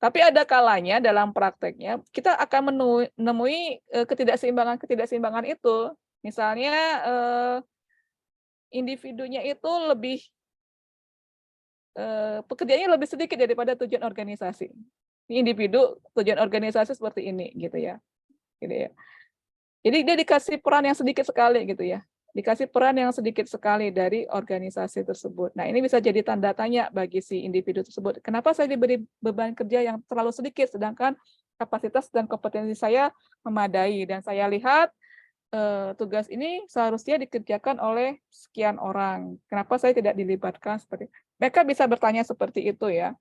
Tapi ada kalanya dalam prakteknya kita akan menemui ketidakseimbangan itu. Misalnya individunya itu lebih pekerjaannya lebih sedikit daripada tujuan organisasi. Ini individu tujuan organisasi seperti ini gitu ya. Gitu ya. Jadi dia dikasih peran yang sedikit sekali gitu ya. Dikasih peran yang sedikit sekali dari organisasi tersebut. Nah, ini bisa jadi tanda tanya bagi si individu tersebut. Kenapa saya diberi beban kerja yang terlalu sedikit, sedangkan kapasitas dan kompetensi saya memadai. Dan saya lihat tugas ini seharusnya dikerjakan oleh sekian orang. Kenapa saya tidak dilibatkan seperti itu? Mereka bisa bertanya seperti itu ya.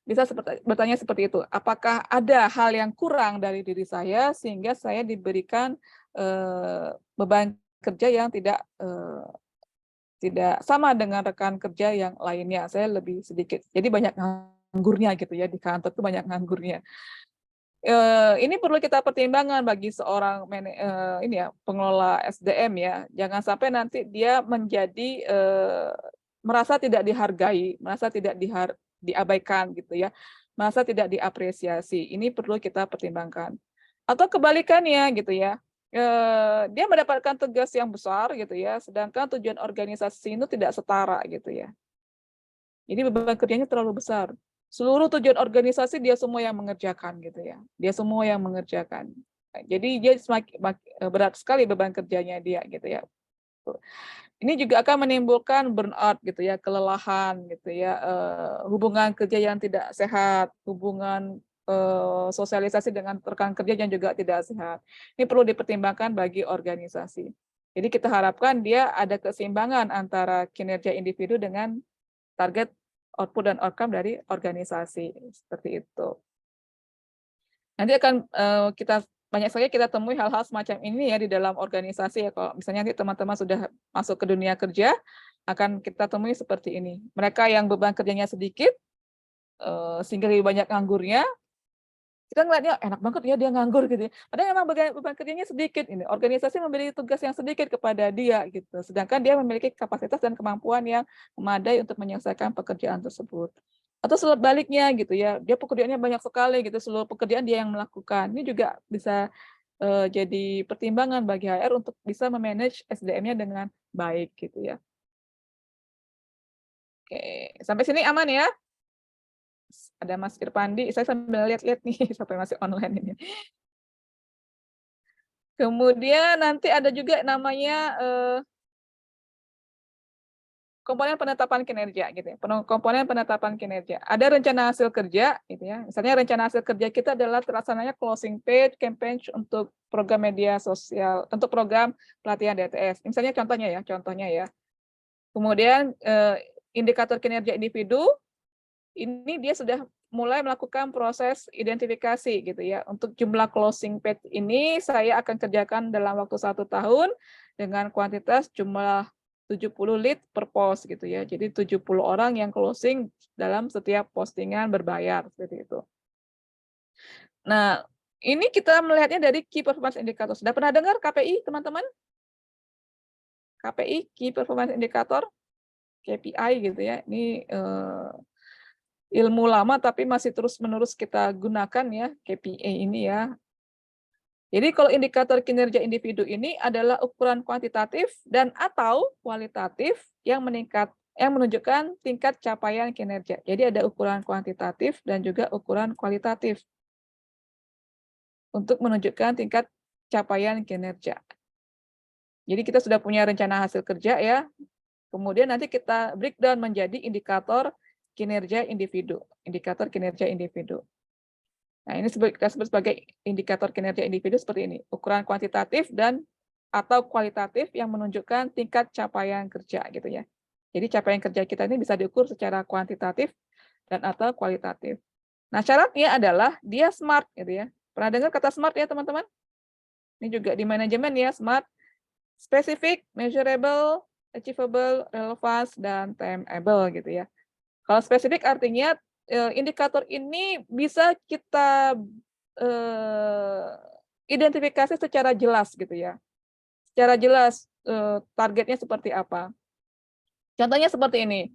Bisa bertanya seperti itu. Apakah ada hal yang kurang dari diri saya sehingga saya diberikan beban kerja yang tidak sama dengan rekan kerja yang lainnya. Saya lebih sedikit. Jadi banyak nganggurnya gitu ya, di kantor itu banyak nganggurnya. Ini perlu kita pertimbangkan bagi seorang pengelola SDM ya. Jangan sampai nanti dia menjadi merasa tidak dihargai, merasa tidak diabaikan gitu ya, merasa tidak diapresiasi. Ini perlu kita pertimbangkan. Atau kebalikannya gitu ya. Dia mendapatkan tugas yang besar gitu ya, sedangkan tujuan organisasi itu tidak setara gitu ya. Jadi beban kerjanya terlalu besar. Seluruh tujuan organisasi dia semua yang mengerjakan gitu ya. Dia semua yang mengerjakan. Jadi dia semakin berat sekali beban kerjanya dia gitu ya. Ini juga akan menimbulkan burnout gitu ya, kelelahan gitu ya, hubungan kerja yang tidak sehat, hubungan sosialisasi dengan rekan kerja yang juga tidak sehat. Ini perlu dipertimbangkan bagi organisasi. Jadi kita harapkan dia ada keseimbangan antara kinerja individu dengan target output dan outcome dari organisasi seperti itu. Nanti akan banyak sekali kita temui hal-hal semacam ini ya di dalam organisasi ya. Kalau misalnya nanti teman-teman sudah masuk ke dunia kerja, akan kita temui seperti ini. Mereka yang beban kerjanya sedikit, sehingga lebih banyak nganggurnya, kita ngeliatnya enak banget ya dia nganggur gitu ya. Padahal memang beban kerjanya sedikit ini. Organisasi memberi tugas yang sedikit kepada dia gitu. Sedangkan dia memiliki kapasitas dan kemampuan yang memadai untuk menyelesaikan pekerjaan tersebut. Atau sebaliknya gitu ya. Dia pekerjaannya banyak sekali gitu, seluruh pekerjaan dia yang melakukan. Ini juga bisa jadi pertimbangan bagi HR untuk bisa memanage SDM-nya dengan baik gitu ya. Oke, sampai sini aman ya? Ada Mas Irpandi, saya sambil lihat-lihat nih sampai masih online ini. Kemudian nanti ada juga namanya komponen penetapan kinerja gitu ya. Komponen penetapan kinerja. Ada rencana hasil kerja gitu ya. Misalnya rencana hasil kerja kita adalah terlaksananya closing page campaign untuk program media sosial, untuk program pelatihan DTS. Misalnya contohnya ya. Kemudian indikator kinerja individu ini dia sudah mulai melakukan proses identifikasi gitu ya. Untuk jumlah closing page ini saya akan kerjakan dalam waktu 1 tahun dengan kuantitas jumlah 70 lead per post gitu ya. Jadi 70 orang yang closing dalam setiap postingan berbayar seperti itu. Nah, ini kita melihatnya dari Key Performance Indicator. Sudah pernah dengar KPI, teman-teman? KPI, Key Performance Indicator, KPI gitu ya. Ini ilmu lama tapi masih terus-menerus kita gunakan ya, KPI ini ya. Jadi kalau indikator kinerja individu ini adalah ukuran kuantitatif dan atau kualitatif yang menunjukkan tingkat capaian kinerja. Jadi ada ukuran kuantitatif dan juga ukuran kualitatif untuk menunjukkan tingkat capaian kinerja. Jadi kita sudah punya rencana hasil kerja ya. Kemudian nanti kita breakdown menjadi indikator kinerja individu, indikator kinerja individu. Nah, ini kita sebut sebagai indikator kinerja individu seperti ini, ukuran kuantitatif dan atau kualitatif yang menunjukkan tingkat capaian kerja gitu ya. Jadi capaian kerja kita ini bisa diukur secara kuantitatif dan atau kualitatif. Nah, syaratnya adalah dia SMART gitu ya. Pernah dengar kata SMART ya teman-teman? Ini juga di manajemen ya, SMART. Specific, measurable, achievable, relevance, dan timeable gitu ya. Kalau spesifik artinya indikator ini bisa kita identifikasi secara jelas gitu ya. Secara jelas targetnya seperti apa. Contohnya seperti ini.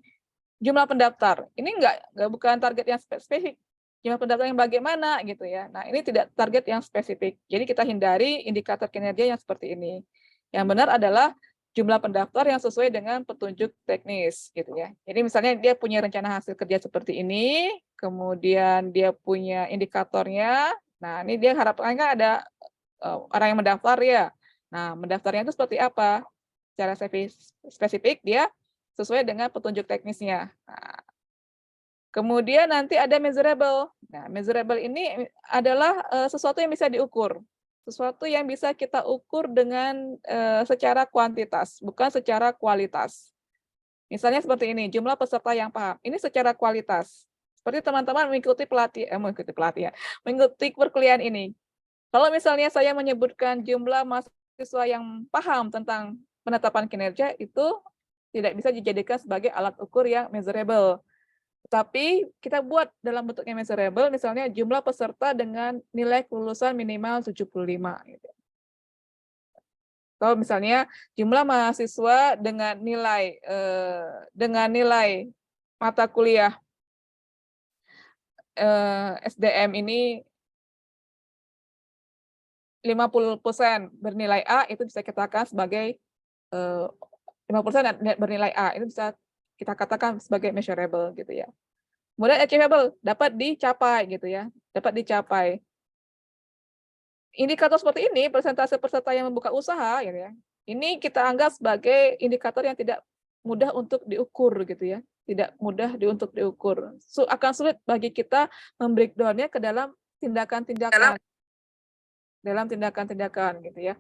Jumlah pendaftar. Ini bukan target yang spesifik. Jumlah pendaftar yang bagaimana gitu ya. Nah, ini tidak target yang spesifik. Jadi kita hindari indikator kinerja yang seperti ini. Yang benar adalah jumlah pendaftar yang sesuai dengan petunjuk teknis gitu ya. Jadi misalnya dia punya rencana hasil kerja seperti ini, kemudian dia punya indikatornya. Nah, ini dia harapkan kan ada orang yang mendaftar ya. Nah, mendaftarnya itu seperti apa? Secara spesifik dia sesuai dengan petunjuk teknisnya. Nah, kemudian nanti ada measurable. Nah, measurable ini adalah sesuatu yang bisa diukur. Sesuatu yang bisa kita ukur dengan secara kuantitas, bukan secara kualitas. Misalnya seperti ini, jumlah peserta yang paham. Ini secara kualitas. Seperti teman-teman mengikuti perkuliahan ini. Kalau misalnya saya menyebutkan jumlah mahasiswa yang paham tentang penetapan kinerja, itu tidak bisa dijadikan sebagai alat ukur yang measurable. Tapi kita buat dalam bentuk yang measurable, misalnya jumlah peserta dengan nilai kelulusan minimal 75. Gitu. Kalau misalnya jumlah mahasiswa dengan nilai mata kuliah SDM ini 50% bernilai A, itu bisa kita katakan sebagai 50% bernilai A, itu bisa kita katakan sebagai measurable gitu ya. Kemudian achievable, dapat dicapai gitu ya, dapat dicapai. Indikator seperti ini, persentase peserta yang membuka usaha gitu ya. Ini kita anggap sebagai indikator yang tidak mudah untuk diukur gitu ya. Tidak mudah untuk diukur. Akan sulit bagi kita membreakdown-nya ke dalam tindakan-tindakan. Dalam tindakan-tindakan gitu ya.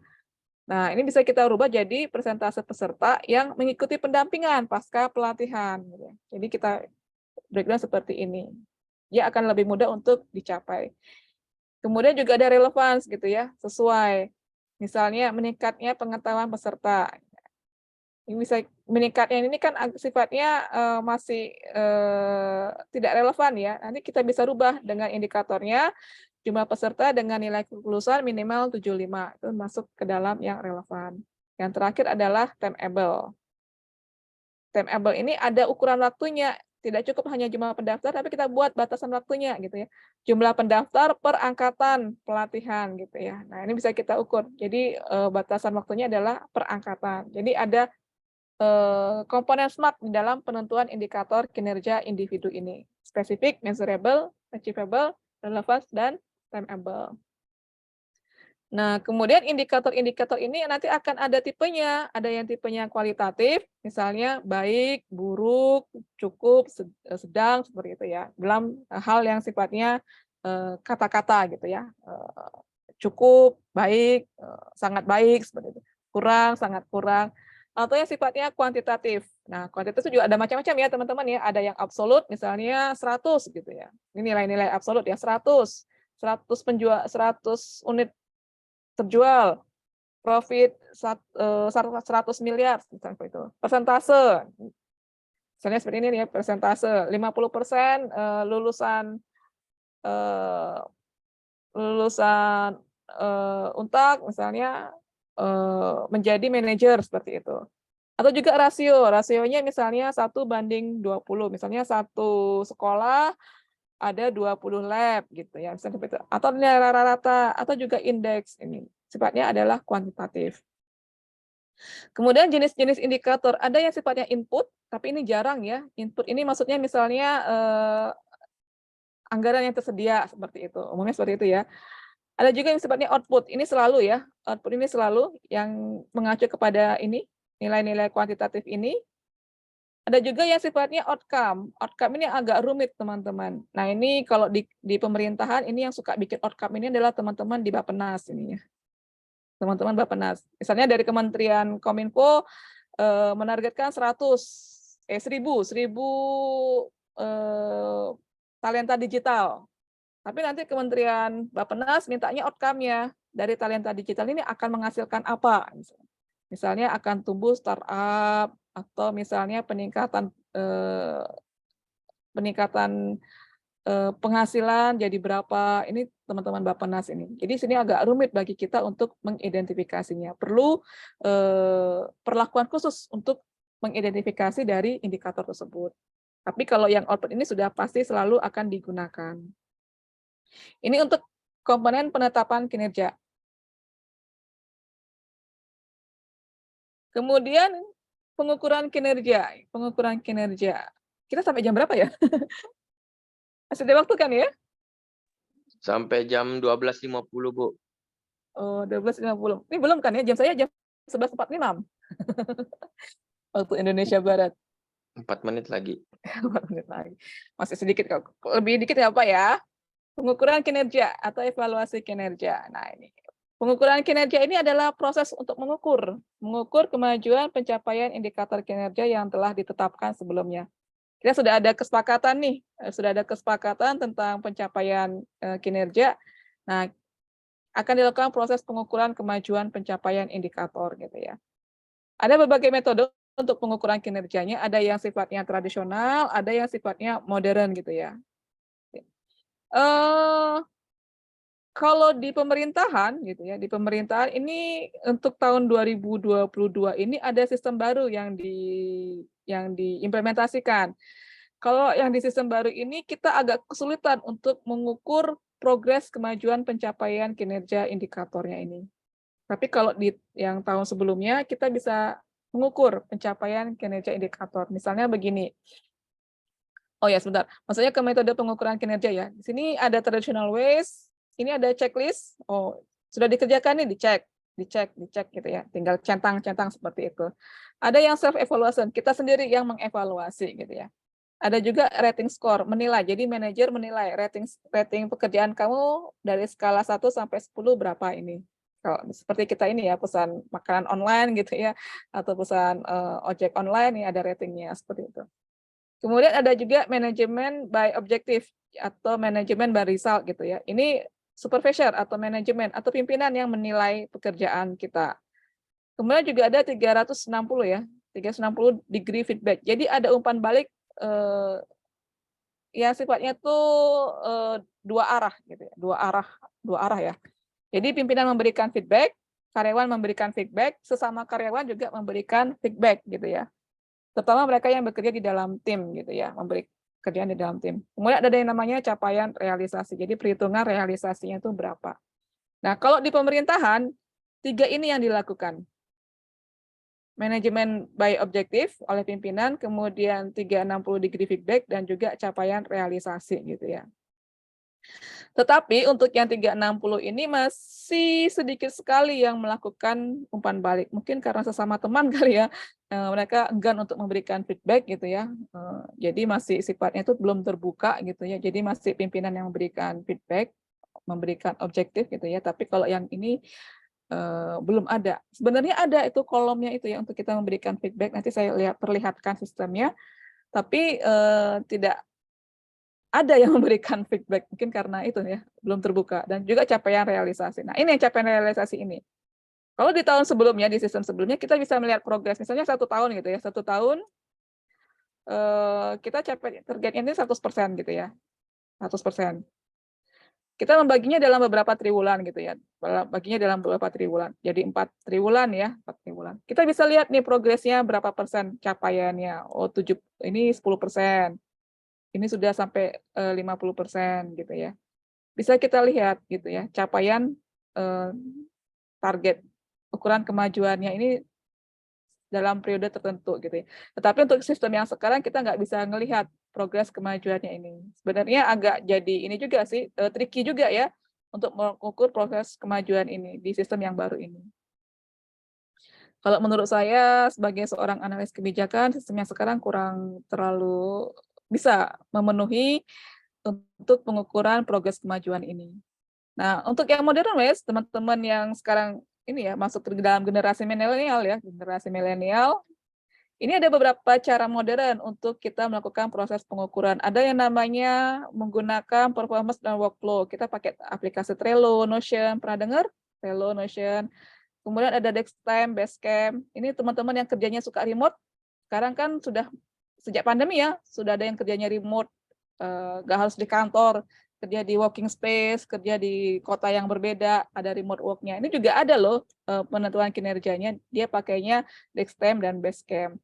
Nah, ini bisa kita rubah jadi persentase peserta yang mengikuti pendampingan pasca pelatihan. Gitu. Jadi kita breakdown seperti ini. Dia akan lebih mudah untuk dicapai. Kemudian juga ada relevance gitu ya, sesuai. Misalnya meningkatnya pengetahuan peserta. Ini bisa meningkatnya ini kan sifatnya masih tidak relevan ya. Nanti kita bisa rubah dengan indikatornya. Jumlah peserta dengan nilai kelulusan minimal 75, itu masuk ke dalam yang relevan. Yang terakhir adalah timeable. Timeable ini ada ukuran waktunya, tidak cukup hanya jumlah pendaftar, tapi kita buat batasan waktunya gitu ya. Jumlah pendaftar per angkatan pelatihan gitu ya. Nah, ini bisa kita ukur. Jadi batasan waktunya adalah per angkatan. Jadi ada komponen SMART di dalam penentuan indikator kinerja individu ini. Spesifik, measurable, achievable, relevance, dan timeable. Nah, kemudian indikator-indikator ini nanti akan ada tipenya. Ada yang tipenya kualitatif, misalnya baik, buruk, cukup, sedang, seperti itu ya. Dalam hal yang sifatnya kata-kata gitu ya. Cukup, baik, sangat baik, seperti itu. Kurang, sangat kurang. Atau yang sifatnya kuantitatif. Nah, kuantitatif itu juga ada macam-macam ya, teman-teman ya. Ada yang absolut, misalnya 100 gitu ya. Ini nilai-nilai absolut ya, 100 unit terjual, profit 100 miliar, misalnya itu. Persentase, misalnya seperti ini ya, persentase 50% lulusan Untak misalnya menjadi manajer seperti itu. Atau juga rasionya misalnya 1:20, misalnya satu sekolah ada 20 lab gitu ya, misalnya seperti itu. Atau nilai rata-rata, atau juga indeks, ini sifatnya adalah kuantitatif. Kemudian jenis-jenis indikator, ada yang sifatnya input, tapi ini jarang ya. Input ini maksudnya misalnya anggaran yang tersedia, seperti itu. Umumnya seperti itu ya. Ada juga yang sifatnya output, ini selalu ya. Output ini selalu yang mengacu kepada ini, nilai-nilai kuantitatif ini. Ada juga yang sifatnya outcome. Outcome ini agak rumit, teman-teman. Nah, ini kalau di pemerintahan, ini yang suka bikin outcome ini adalah teman-teman di Bappenas ini ya. Teman-teman Bappenas. Misalnya dari Kementerian Kominfo menargetkan 1000 talenta digital. Tapi nanti Kementerian Bappenas mintanya outcome-nya dari talenta digital ini akan menghasilkan apa? Misalnya akan tumbuh startup atau misalnya peningkatan penghasilan jadi berapa. Ini teman-teman Bappenas ini. Jadi sini agak rumit bagi kita untuk mengidentifikasinya. Perlu perlakuan khusus untuk mengidentifikasi dari indikator tersebut. Tapi kalau yang output ini sudah pasti selalu akan digunakan. Ini untuk komponen penetapan kinerja. Kemudian pengukuran kinerja. Pengukuran kinerja. Kita sampai jam berapa ya? Masih ada waktu kan ya? Sampai jam 12.50, Bu. Oh, 12.50. Ini belum kan ya? Jam saya jam 11.46. Waktu Indonesia Barat. 4 menit lagi. 4 menit lagi. Masih sedikit kok. Lebih dikit ya Pak ya. Pengukuran kinerja atau evaluasi kinerja. Nah, ini. Pengukuran kinerja ini adalah proses untuk mengukur kemajuan pencapaian indikator kinerja yang telah ditetapkan sebelumnya. Kita sudah ada kesepakatan nih, tentang pencapaian kinerja. Nah, akan dilakukan proses pengukuran kemajuan pencapaian indikator gitu ya. Ada berbagai metode untuk pengukuran kinerjanya, ada yang sifatnya tradisional, ada yang sifatnya modern gitu ya. Kalau di pemerintahan gitu ya, di pemerintahan ini untuk tahun 2022 ini ada sistem baru yang diimplementasikan. Kalau yang di sistem baru ini kita agak kesulitan untuk mengukur progres kemajuan pencapaian kinerja indikatornya ini. Tapi kalau di yang tahun sebelumnya kita bisa mengukur pencapaian kinerja indikator. Misalnya begini. Oh ya, sebentar. Maksudnya ke metode pengukuran kinerja ya. Di sini ada traditional ways, ini ada checklist. Oh, sudah dikerjakan nih, dicek gitu ya. Tinggal centang-centang seperti itu. Ada yang self evaluation, kita sendiri yang mengevaluasi gitu ya. Ada juga rating score, menilai. Jadi manajer menilai rating pekerjaan kamu dari skala 1 sampai 10 berapa ini. Kalau seperti kita ini ya, pesan makanan online gitu ya, atau pesan ojek online, ini ada ratingnya seperti itu. Kemudian ada juga manajemen by objective atau manajemen by result gitu ya. Ini supervisor atau manajemen atau pimpinan yang menilai pekerjaan kita. Kemudian juga ada 360 ya, 360 degree feedback. Jadi ada umpan balik ya sifatnya tuh dua arah gitu ya, dua arah ya. Jadi pimpinan memberikan feedback, karyawan memberikan feedback, sesama karyawan juga memberikan feedback gitu ya. Terutama mereka yang bekerja di dalam tim gitu ya, memberi kerjaan di dalam tim. Kemudian ada yang namanya capaian realisasi. Jadi perhitungan realisasinya itu berapa. Nah, kalau di pemerintahan 3 ini yang dilakukan. Manajemen by objektif oleh pimpinan, kemudian 360 degree feedback dan juga capaian realisasi gitu ya. Tetapi untuk yang 360 ini masih sedikit sekali yang melakukan umpan balik. Mungkin karena sesama teman kali ya, mereka enggan untuk memberikan feedback gitu ya. Jadi masih sifatnya itu belum terbuka gitu ya. Jadi masih pimpinan yang memberikan feedback, memberikan objektif gitu ya. Tapi kalau yang ini belum ada. Sebenarnya ada itu kolomnya itu ya untuk kita memberikan feedback. Nanti saya perlihatkan sistemnya. Tapi tidak ada yang memberikan feedback, mungkin karena itu ya, belum terbuka, dan juga capaian realisasi. Nah, ini yang capaian realisasi ini. Kalau di tahun sebelumnya, di sistem sebelumnya, kita bisa melihat progres, misalnya 1 tahun gitu ya, 1 tahun kita capai targetnya ini 100% gitu ya, 100%. Kita membaginya dalam beberapa triwulan gitu ya, baginya dalam beberapa triwulan, jadi 4 triwulan ya, 4 triwulan. Kita bisa lihat nih progresnya berapa persen capaiannya, oh ini 10%. Ini sudah sampai 50% gitu ya. Bisa kita lihat gitu ya, capaian target ukuran kemajuannya ini dalam periode tertentu gitu ya. Tetapi untuk sistem yang sekarang kita nggak bisa melihat progres kemajuannya ini. Sebenarnya agak jadi ini juga sih, tricky juga ya untuk mengukur proses kemajuan ini di sistem yang baru ini. Kalau menurut saya sebagai seorang analis kebijakan, sistem yang sekarang kurang terlalu bisa memenuhi untuk pengukuran progres kemajuan ini. Nah, untuk yang modern wes, teman-teman yang sekarang ini ya masuk ke dalam generasi milenial ya, generasi milenial Ini ada beberapa cara modern untuk kita melakukan proses pengukuran. Ada yang namanya menggunakan performance dan workflow. Kita pakai aplikasi Trello, Notion. Pernah dengar? Trello, Notion. Kemudian ada Dextime, Basecamp. Ini teman-teman yang kerjanya suka remote. Sekarang kan sudah sejak pandemi ya, sudah ada yang kerjanya remote, nggak harus di kantor, kerja di working space, kerja di kota yang berbeda, ada remote work-nya. Ini juga ada loh penentuan kinerjanya, dia pakainya Dextime dan Basecamp.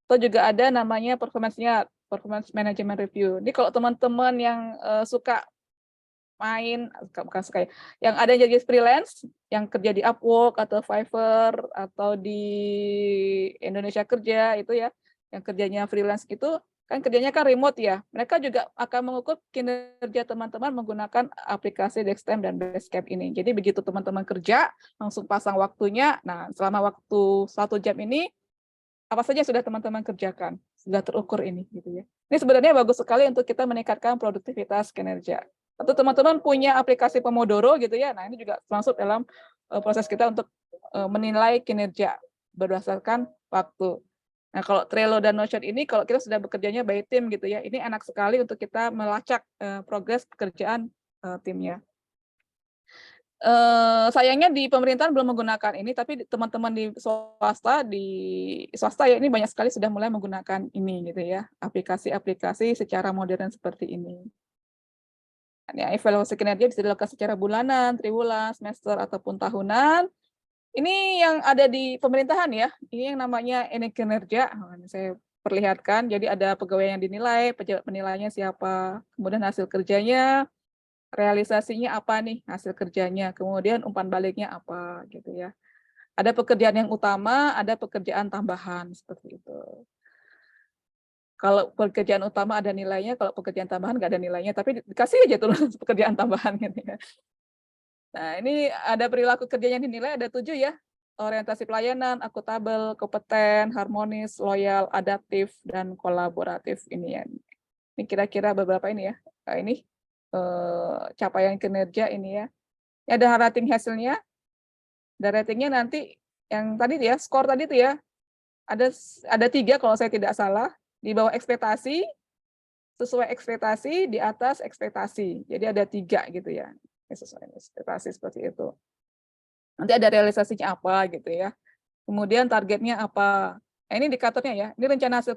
Atau juga ada namanya performance management review. Ini kalau teman-teman yang suka main, bukan suka ya, yang ada yang jadi freelance, yang kerja di Upwork atau Fiverr atau di Indonesia Kerja itu ya, yang kerjanya freelance itu kan kerjanya kan remote ya. Mereka juga akan mengukur kinerja teman-teman menggunakan aplikasi Dextime dan Basecamp ini. Jadi begitu teman-teman kerja, langsung pasang waktunya. Nah, selama waktu 1 jam ini apa saja yang sudah teman-teman kerjakan, sudah terukur ini gitu ya. Ini sebenarnya bagus sekali untuk kita meningkatkan produktivitas kinerja. Atau teman-teman punya aplikasi Pomodoro gitu ya. Nah, ini juga masuk dalam proses kita untuk menilai kinerja berdasarkan waktu. Nah, kalau Trello dan Notion ini kalau kita sudah bekerjanya by tim gitu ya. Ini enak sekali untuk kita melacak progres pekerjaan timnya. Sayangnya di pemerintahan belum menggunakan ini, tapi teman-teman di swasta ya ini banyak sekali sudah mulai menggunakan ini gitu ya, aplikasi-aplikasi secara modern seperti ini. Ya, evaluasi kinerja bisa dilakukan secara bulanan, triwulan, semester ataupun tahunan. Ini yang ada di pemerintahan ya, ini yang namanya ini kinerja. Ini saya perlihatkan, jadi ada pegawai yang dinilai, pejabat penilainya siapa, kemudian hasil kerjanya, realisasinya apa nih hasil kerjanya, kemudian umpan baliknya apa gitu ya. Ada pekerjaan yang utama, ada pekerjaan tambahan seperti itu. Kalau pekerjaan utama ada nilainya, kalau pekerjaan tambahan nggak ada nilainya, tapi dikasih aja tuh pekerjaan tambahan gitu ya. Nah, ini ada perilaku kerja yang dinilai ada 7 ya. Orientasi pelayanan, akuntabel, kompeten, harmonis, loyal, adaptif, dan kolaboratif ini ya. Ini kira-kira beberapa ini ya. Nah, ini capaian kinerja ini ya. Ini ada rating hasilnya. Ada ratingnya nanti yang tadi ya, skor tadi tuh ya. Ada 3 kalau saya tidak salah. Di bawah ekspektasi, sesuai ekspektasi, di atas ekspektasi. Jadi ada 3 gitu ya. Sesuai ekspektasi seperti itu. Nanti ada realisasinya apa gitu ya. Kemudian targetnya apa. Nah, ini indikatornya ya. Ini rencana hasil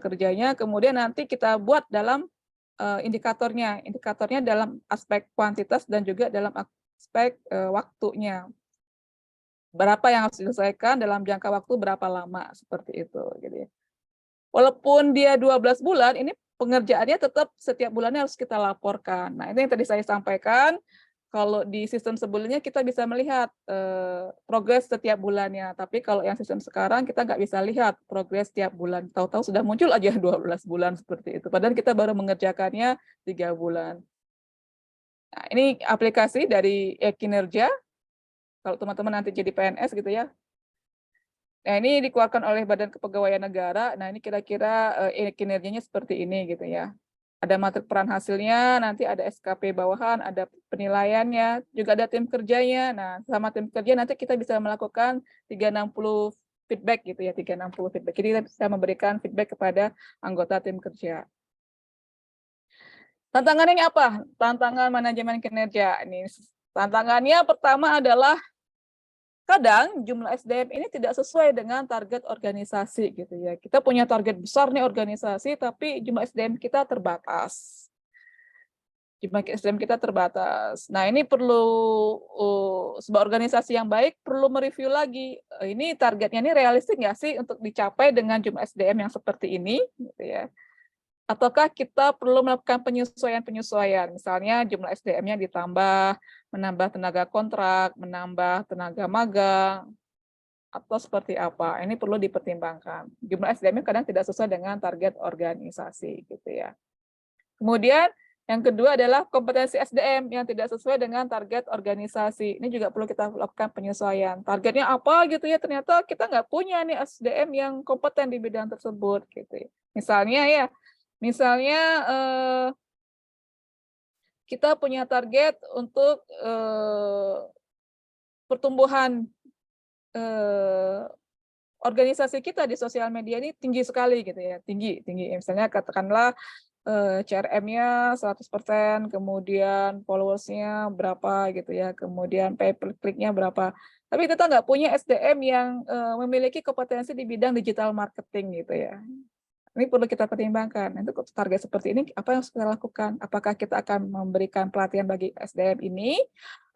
kerjanya, kemudian nanti kita buat dalam indikatornya dalam aspek kuantitas dan juga dalam aspek waktunya. Berapa yang harus diselesaikan dalam jangka waktu berapa lama seperti itu gitu ya. Walaupun dia 12 bulan, ini pengerjaannya tetap setiap bulannya harus kita laporkan. Nah, ini yang tadi saya sampaikan. Kalau di sistem sebelumnya kita bisa melihat progres setiap bulannya, tapi kalau yang sistem sekarang kita nggak bisa lihat progres setiap bulan. Tahu-tahu sudah muncul aja 12 bulan seperti itu. Padahal kita baru mengerjakannya 3 bulan. Nah, ini aplikasi dari kinerja. Kalau teman-teman nanti jadi PNS gitu ya. Nah, ini dikeluarkan oleh Badan Kepegawaian Negara. Nah, ini kira-kira kinerjanya seperti ini gitu ya. Ada matrik peran hasilnya, nanti ada SKP bawahan, ada penilaiannya, juga ada tim kerjanya. Nah, sama tim kerja nanti kita bisa melakukan 360 feedback gitu ya, 360 feedback. Jadi kita bisa memberikan feedback kepada anggota tim kerja. Tantangannya apa? Tantangan manajemen kinerja. Ini tantangannya pertama adalah kadang jumlah SDM ini tidak sesuai dengan target organisasi gitu ya. Kita punya target besar nih organisasi, tapi jumlah SDM kita terbatas. Jumlah SDM kita terbatas. Nah, ini perlu sebuah organisasi yang baik perlu mereview lagi. Ini targetnya ini realistis nggak sih untuk dicapai dengan jumlah SDM yang seperti ini, gitu ya. Ataukah kita perlu melakukan penyesuaian-penyesuaian, misalnya jumlah SDM-nya ditambah, menambah tenaga kontrak, menambah tenaga magang, atau seperti apa. Ini perlu dipertimbangkan. Jumlah SDM-nya kadang tidak sesuai dengan target organisasi, gitu ya. Kemudian yang kedua adalah kompetensi SDM yang tidak sesuai dengan target organisasi. Ini juga perlu kita lakukan penyesuaian. Targetnya apa gitu ya, ternyata kita nggak punya nih SDM yang kompeten di bidang tersebut, gitu ya. Misalnya kita punya target untuk pertumbuhan organisasi kita di sosial media ini tinggi sekali gitu ya, tinggi. Misalnya katakanlah CRM-nya 100%, kemudian followers-nya berapa gitu ya, kemudian pay per click-nya berapa. Tapi kita nggak punya SDM yang memiliki kompetensi di bidang digital marketing gitu ya. Ini perlu kita pertimbangkan. Untuk target seperti ini, apa yang harus kita lakukan? Apakah kita akan memberikan pelatihan bagi SDM ini,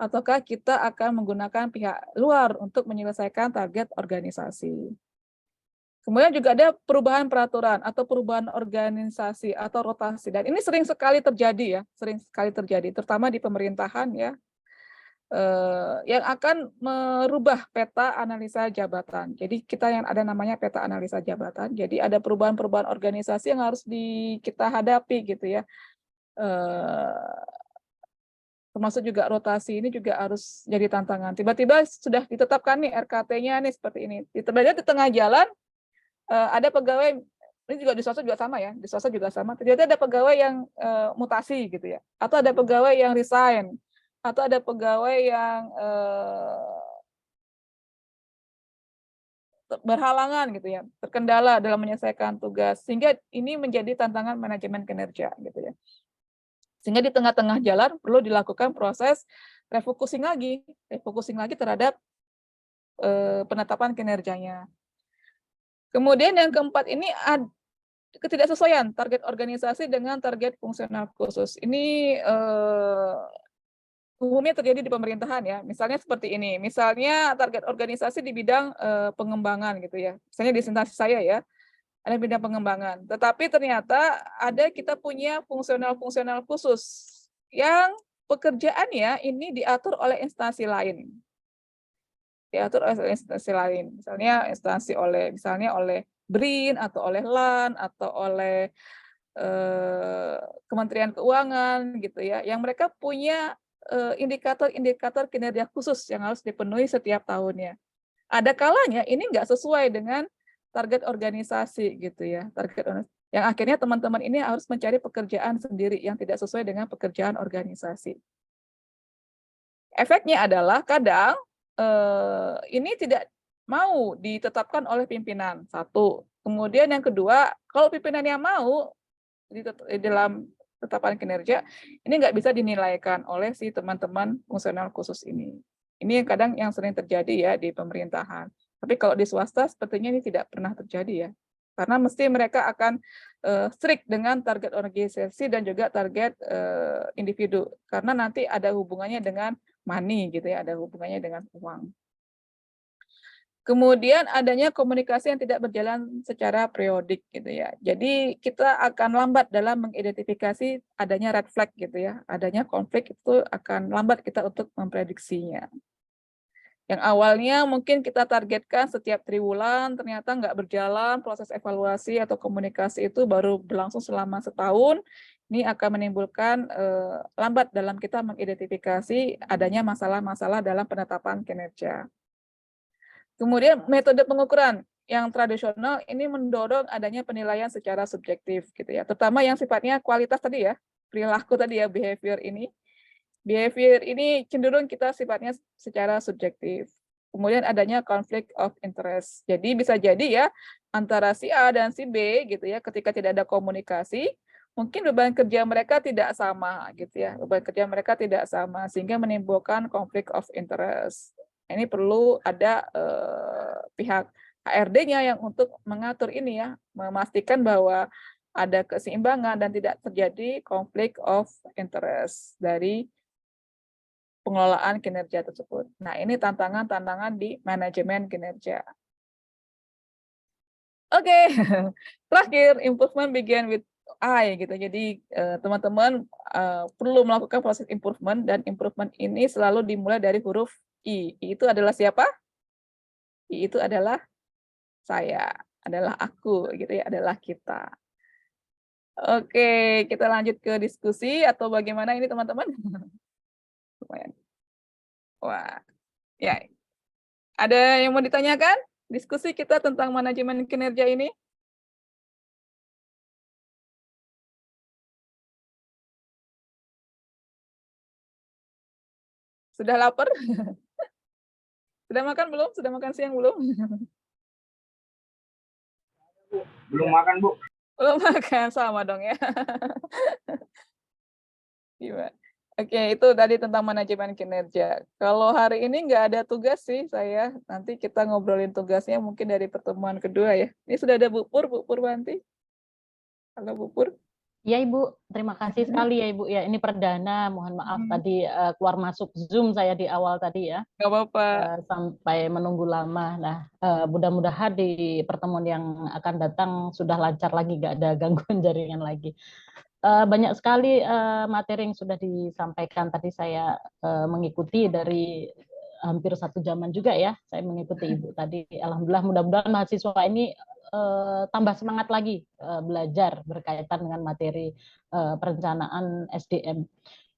ataukah kita akan menggunakan pihak luar untuk menyelesaikan target organisasi? Kemudian juga ada perubahan peraturan atau perubahan organisasi atau rotasi. Dan ini sering sekali terjadi ya, terutama di pemerintahan ya, yang akan merubah peta analisa jabatan. Jadi kita yang ada namanya peta analisa jabatan. Jadi ada perubahan-perubahan organisasi yang harus kita hadapi gitu ya. Termasuk juga rotasi ini juga harus jadi tantangan. Tiba-tiba sudah ditetapkan nih RKT-nya nih seperti ini. Tiba-tiba di tengah jalan ada pegawai, ini juga di swasta juga sama ya, di swasta juga sama. Ternyata ada pegawai yang mutasi gitu ya, atau ada pegawai yang resign, atau ada pegawai yang berhalangan gitu ya, terkendala dalam menyelesaikan tugas, sehingga ini menjadi tantangan manajemen kinerja gitu ya. Sehingga di tengah-tengah jalan perlu dilakukan proses refocusing lagi terhadap penetapan kinerjanya. Kemudian yang keempat ini ketidaksesuaian target organisasi dengan target fungsional khusus. Ini umumnya terjadi di pemerintahan ya. Misalnya seperti ini. Misalnya target organisasi di bidang pengembangan gitu ya. Misalnya di instansi saya ya, ada bidang pengembangan. Tetapi ternyata kita punya fungsional khusus yang pekerjaannya ini diatur oleh instansi lain. Misalnya misalnya oleh BRIN atau oleh LAN atau oleh Kementerian Keuangan gitu ya, yang mereka punya indikator-indikator kinerja khusus yang harus dipenuhi setiap tahunnya. Ada kalanya ini nggak sesuai dengan target organisasi gitu ya, yang akhirnya teman-teman ini harus mencari pekerjaan sendiri yang tidak sesuai dengan pekerjaan organisasi. Efeknya adalah kadang ini tidak mau ditetapkan oleh pimpinan, satu. Kemudian yang kedua, kalau pimpinannya mau di dalam tetapan kinerja, ini nggak bisa dinilaikan oleh si teman-teman fungsional khusus ini. Ini kadang yang sering terjadi ya di pemerintahan. Tapi kalau di swasta sepertinya ini tidak pernah terjadi ya. Karena mesti mereka akan strict dengan target organisasi dan juga target individu. Karena nanti ada hubungannya dengan money gitu ya, ada hubungannya dengan uang. Kemudian adanya komunikasi yang tidak berjalan secara periodik gitu ya. Jadi kita akan lambat dalam mengidentifikasi adanya red flag gitu ya. Adanya konflik itu akan lambat kita untuk memprediksinya. Yang awalnya mungkin kita targetkan setiap triwulan, ternyata nggak berjalan, proses evaluasi atau komunikasi itu baru berlangsung selama setahun. Ini akan menimbulkan lambat dalam kita mengidentifikasi adanya masalah-masalah dalam penetapan kinerja. Kemudian metode pengukuran yang tradisional ini mendorong adanya penilaian secara subjektif gitu ya, terutama yang sifatnya kualitas tadi ya, perilaku tadi ya, behavior ini. Behavior ini cenderung kita sifatnya secara subjektif. Kemudian adanya conflict of interest. Jadi bisa jadi ya antara si A dan si B gitu ya, ketika tidak ada komunikasi, mungkin beban kerja mereka tidak sama gitu ya. Beban kerja mereka tidak sama sehingga menimbulkan conflict of interest. Ini perlu ada pihak HRD-nya yang untuk mengatur ini ya, memastikan bahwa ada keseimbangan dan tidak terjadi conflict of interest dari pengelolaan kinerja tersebut. Nah, ini tantangan-tantangan di manajemen kinerja. Oke, terakhir improvement begin with I gitu. Jadi teman-teman perlu melakukan proses improvement dan improvement ini selalu dimulai dari huruf I. I itu adalah siapa? I itu adalah saya, adalah aku gitu ya, adalah kita. Oke, kita lanjut ke diskusi atau bagaimana ini teman-teman? Lumayan. Wah, ya. Ada yang mau ditanyakan? Diskusi kita tentang manajemen kinerja ini? Sudah lapar? Sudah makan belum? Sudah makan siang belum? Belum makan, Bu. Belum makan, sama dong ya. Gimana? Oke, itu tadi tentang manajemen kinerja. Kalau hari ini nggak ada tugas sih saya. Nanti kita ngobrolin tugasnya mungkin dari pertemuan kedua ya. Ini sudah ada Bu Purwanti. Halo Bu Pur. Ya Ibu, terima kasih sekali ya Ibu ya. Ini perdana, mohon maaf tadi keluar masuk Zoom saya di awal tadi ya. Nggak apa-apa. Sampai menunggu lama. Nah, mudah-mudahan di pertemuan yang akan datang sudah lancar lagi, nggak ada gangguan jaringan lagi. Banyak sekali materi yang sudah disampaikan tadi saya mengikuti dari hampir 1 jaman juga ya. Saya mengikuti Ibu tadi. Alhamdulillah, mudah-mudahan mahasiswa ini tambah semangat lagi belajar berkaitan dengan materi perencanaan SDM.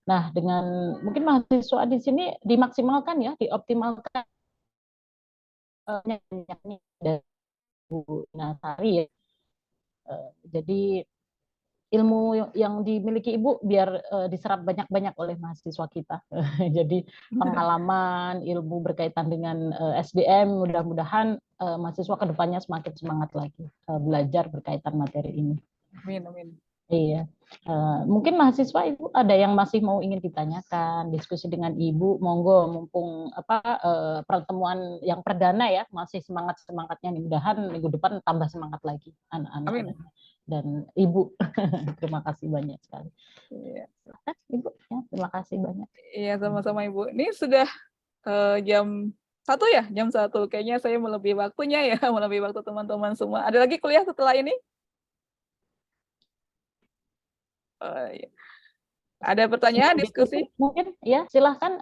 Nah, dengan mungkin mahasiswa di sini dimaksimalkan ya, dioptimalkan dari Bu Nasari ya. Jadi ilmu yang dimiliki Ibu biar diserap banyak-banyak oleh mahasiswa kita. Jadi pengalaman, ilmu berkaitan dengan SDM, mudah-mudahan mahasiswa kedepannya semakin semangat lagi belajar berkaitan materi ini. Amin, amin. Iya, mungkin mahasiswa Ibu ada yang masih mau ingin ditanyakan, diskusi dengan Ibu, monggo mumpung pertemuan yang perdana ya, masih semangat-semangatnya, mudah-mudahan minggu depan tambah semangat lagi anak-anak dan Ibu. Terima kasih banyak sekali. Iya. Ibu ya, terima kasih banyak. Iya, sama-sama Ibu. Ini sudah jam 1 ya, jam 1. Kayaknya saya melebihi waktunya ya, melebihi waktu teman-teman semua. Ada lagi kuliah setelah ini? Iya. Ada pertanyaan, diskusi? Mungkin ya, silahkan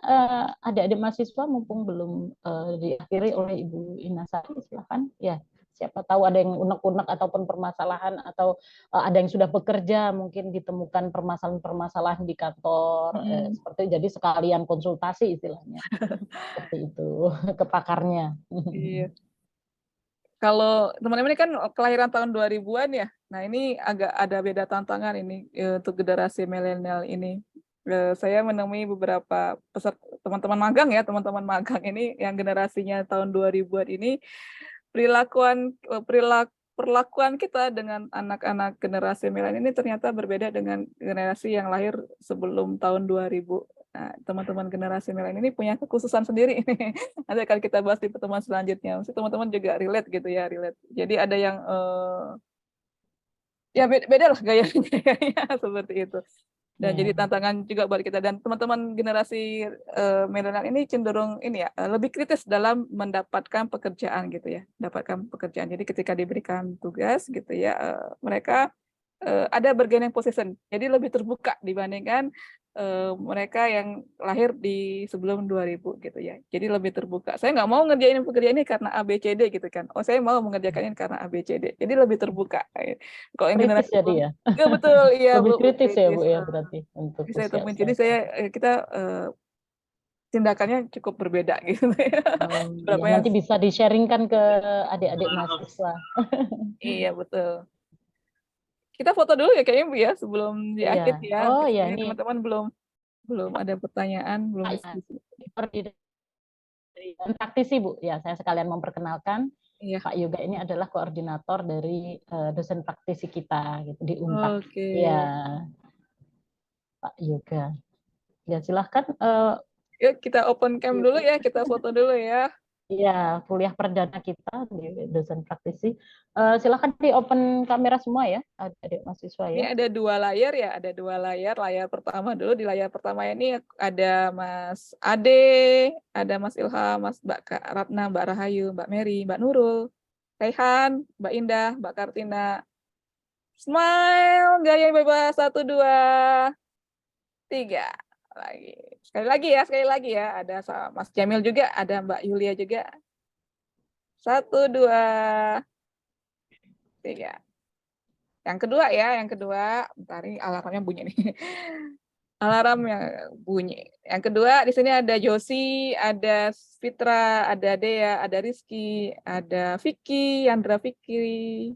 adik-adik mahasiswa mumpung belum diakhiri oleh Ibu Inasari, silahkan ya. Siapa tahu ada yang unek-unek ataupun permasalahan atau ada yang sudah bekerja mungkin ditemukan permasalahan-permasalahan di kantor seperti jadi sekalian konsultasi istilahnya seperti itu ke pakarnya. Iya. Kalau teman-teman ini kan kelahiran tahun 2000-an ya. Nah, ini agak ada beda tantangan ini untuk generasi milenial ini. Saya menemui beberapa peserta teman-teman magang ya, teman-teman magang ini yang generasinya tahun 2000-an ini perlakuan kita dengan anak-anak generasi milenial ini ternyata berbeda dengan generasi yang lahir sebelum tahun 2000. Nah, teman-teman generasi milenial ini punya kekhususan sendiri. Nanti akan kita bahas di pertemuan selanjutnya. Mesti teman-teman juga relate gitu ya, relate. Jadi ada yang ya beda lah gayanya seperti itu. Dan jadi tantangan juga buat kita dan teman-teman generasi milenial ini cenderung ini ya lebih kritis dalam mendapatkan pekerjaan gitu ya, dapatkan pekerjaan. Jadi ketika diberikan tugas gitu ya, mereka ada bargaining position. Jadi lebih terbuka dibandingkan mereka yang lahir di sebelum 2000 gitu ya. Jadi lebih terbuka. Saya nggak mau ngerjain pekerjaan ini karena ABCD gitu kan. Oh, saya mau mengerjakan ini karena ABCD. Jadi lebih terbuka. Kalau yang generasi jadi ya. Ya betul, iya lebih Bu. kritis ya Bu ya berarti untuk Saya temuin. Jadi kita tindakannya cukup berbeda gitu ya. Ya, nanti bisa di-sharingkan ke adik-adik mahasiswa. Iya betul. Kita foto dulu ya kayaknya Bu ya sebelum di akhir ya. Oh ya, ini teman-teman belum ada pertanyaan, belum diskusi. Dan praktisi Bu, ya saya sekalian memperkenalkan Iya. Pak Yoga ini adalah koordinator dari dosen praktisi kita gitu di Unpad. Oke. Ya, Pak Yoga. Ya silahkan. Yuk kita open cam dulu ya, kita foto dulu ya. Iya, kuliah perdana kita di dosen praktisi. Silahkan di open kamera semua ya, adik mahasiswa ya. Ini ada 2 layar ya, ada 2 layar. Layar pertama dulu, di layar pertama ini ada Mas Ade, ada Mas Ilham, Mas Mbak Ratna, Mbak Rahayu, Mbak Mary, Mbak Nurul, Raihan, Mbak Indah, Mbak Kartina. Smile, gaya bebas, 1, 2, 3. Sekali lagi ya. Ada Mas Jamil juga, ada Mbak Yulia juga. 1, 2, 3. Yang kedua, bentar ini alarmnya bunyi nih. Alarmnya bunyi. Yang kedua di sini ada Josi, ada Fitra, ada Dea, ada Rizky, ada Vicky, Yandra Fikri,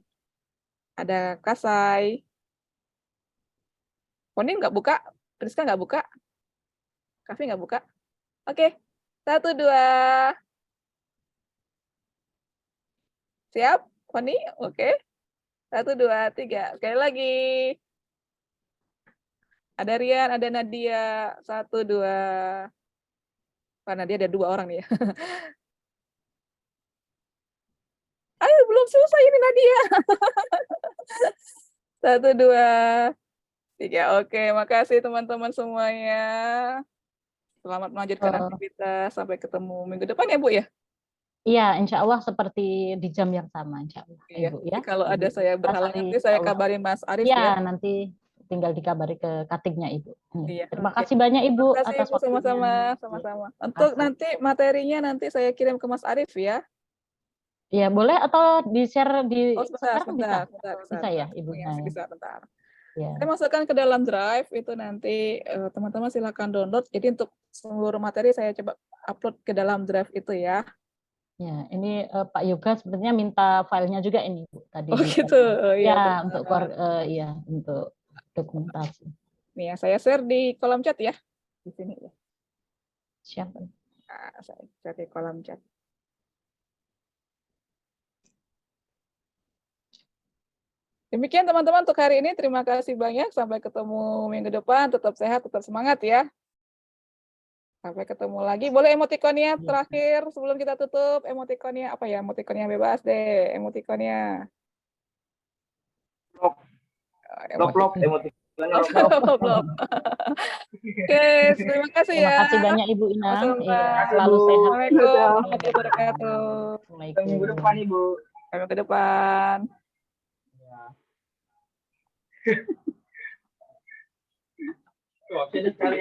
ada Kasai. Poni nggak buka, Rizka nggak buka, Kavi nggak buka. Oke, 1, 2. Siap, Poni? Oke. 1, 2, 3. Sekali lagi. Ada Rian, ada Nadia. 1, 2. Pak Nadia ada 2 orang nih ya. Ayo, belum selesai ini Nadia. 1, 2, 3. Oke, makasih teman-teman semuanya. Selamat melanjutkan aktivitas. Sampai ketemu minggu depan ya, Bu ya? Iya, insya Allah seperti di jam yang sama, insya Allah, Iya. Ibu ya. Kalau ada Ibu. saya berhalangan, Hari, nanti saya insya Allah. kabarin Mas Arif Ya, ya. nanti tinggal dikabari ke katingnya Ibu. Iya, Terima oke. kasih banyak Ibu Terima kasih atas Ibu, waktunya. sama-sama, sama-sama. Untuk kasih. nanti materinya nanti saya kirim ke Mas Arif ya. Ya, boleh atau di-share di Oh, sebentar, sekarang bisa? sebentar, Bisa ya, Ibu? Ya, bisa, bentar. Ya. Saya masukkan ke dalam drive, itu nanti teman-teman silakan download. Jadi untuk seluruh materi saya coba upload ke dalam drive itu ya. Ya, ini Pak Yoga sebenarnya minta filenya juga ini Bu tadi. Oh gitu. Oh, iya, ya, untuk iya, untuk dokumentasi. Nih ya, saya share di kolom chat ya. Di sini ya. Siap. Nah, saya share di kolom chat. Demikian teman-teman untuk hari ini. Terima kasih banyak. Sampai ketemu minggu depan. Tetap sehat, tetap semangat ya. Sampai ketemu lagi. Boleh emotikonnya terakhir sebelum kita tutup. Emotikonnya apa ya? Emotikonnya bebas deh. Emotikonnya. Lop emotikonnya. Belum. Oke, terima kasih ya. Terima kasih banyak Ibu Inang. Sama-sama. Iya, selalu sehat. Assalamualaikum warahmatullahi wabarakatuh. Sampai minggu depan Ibu. Sampai minggu depan. Tuh, sekali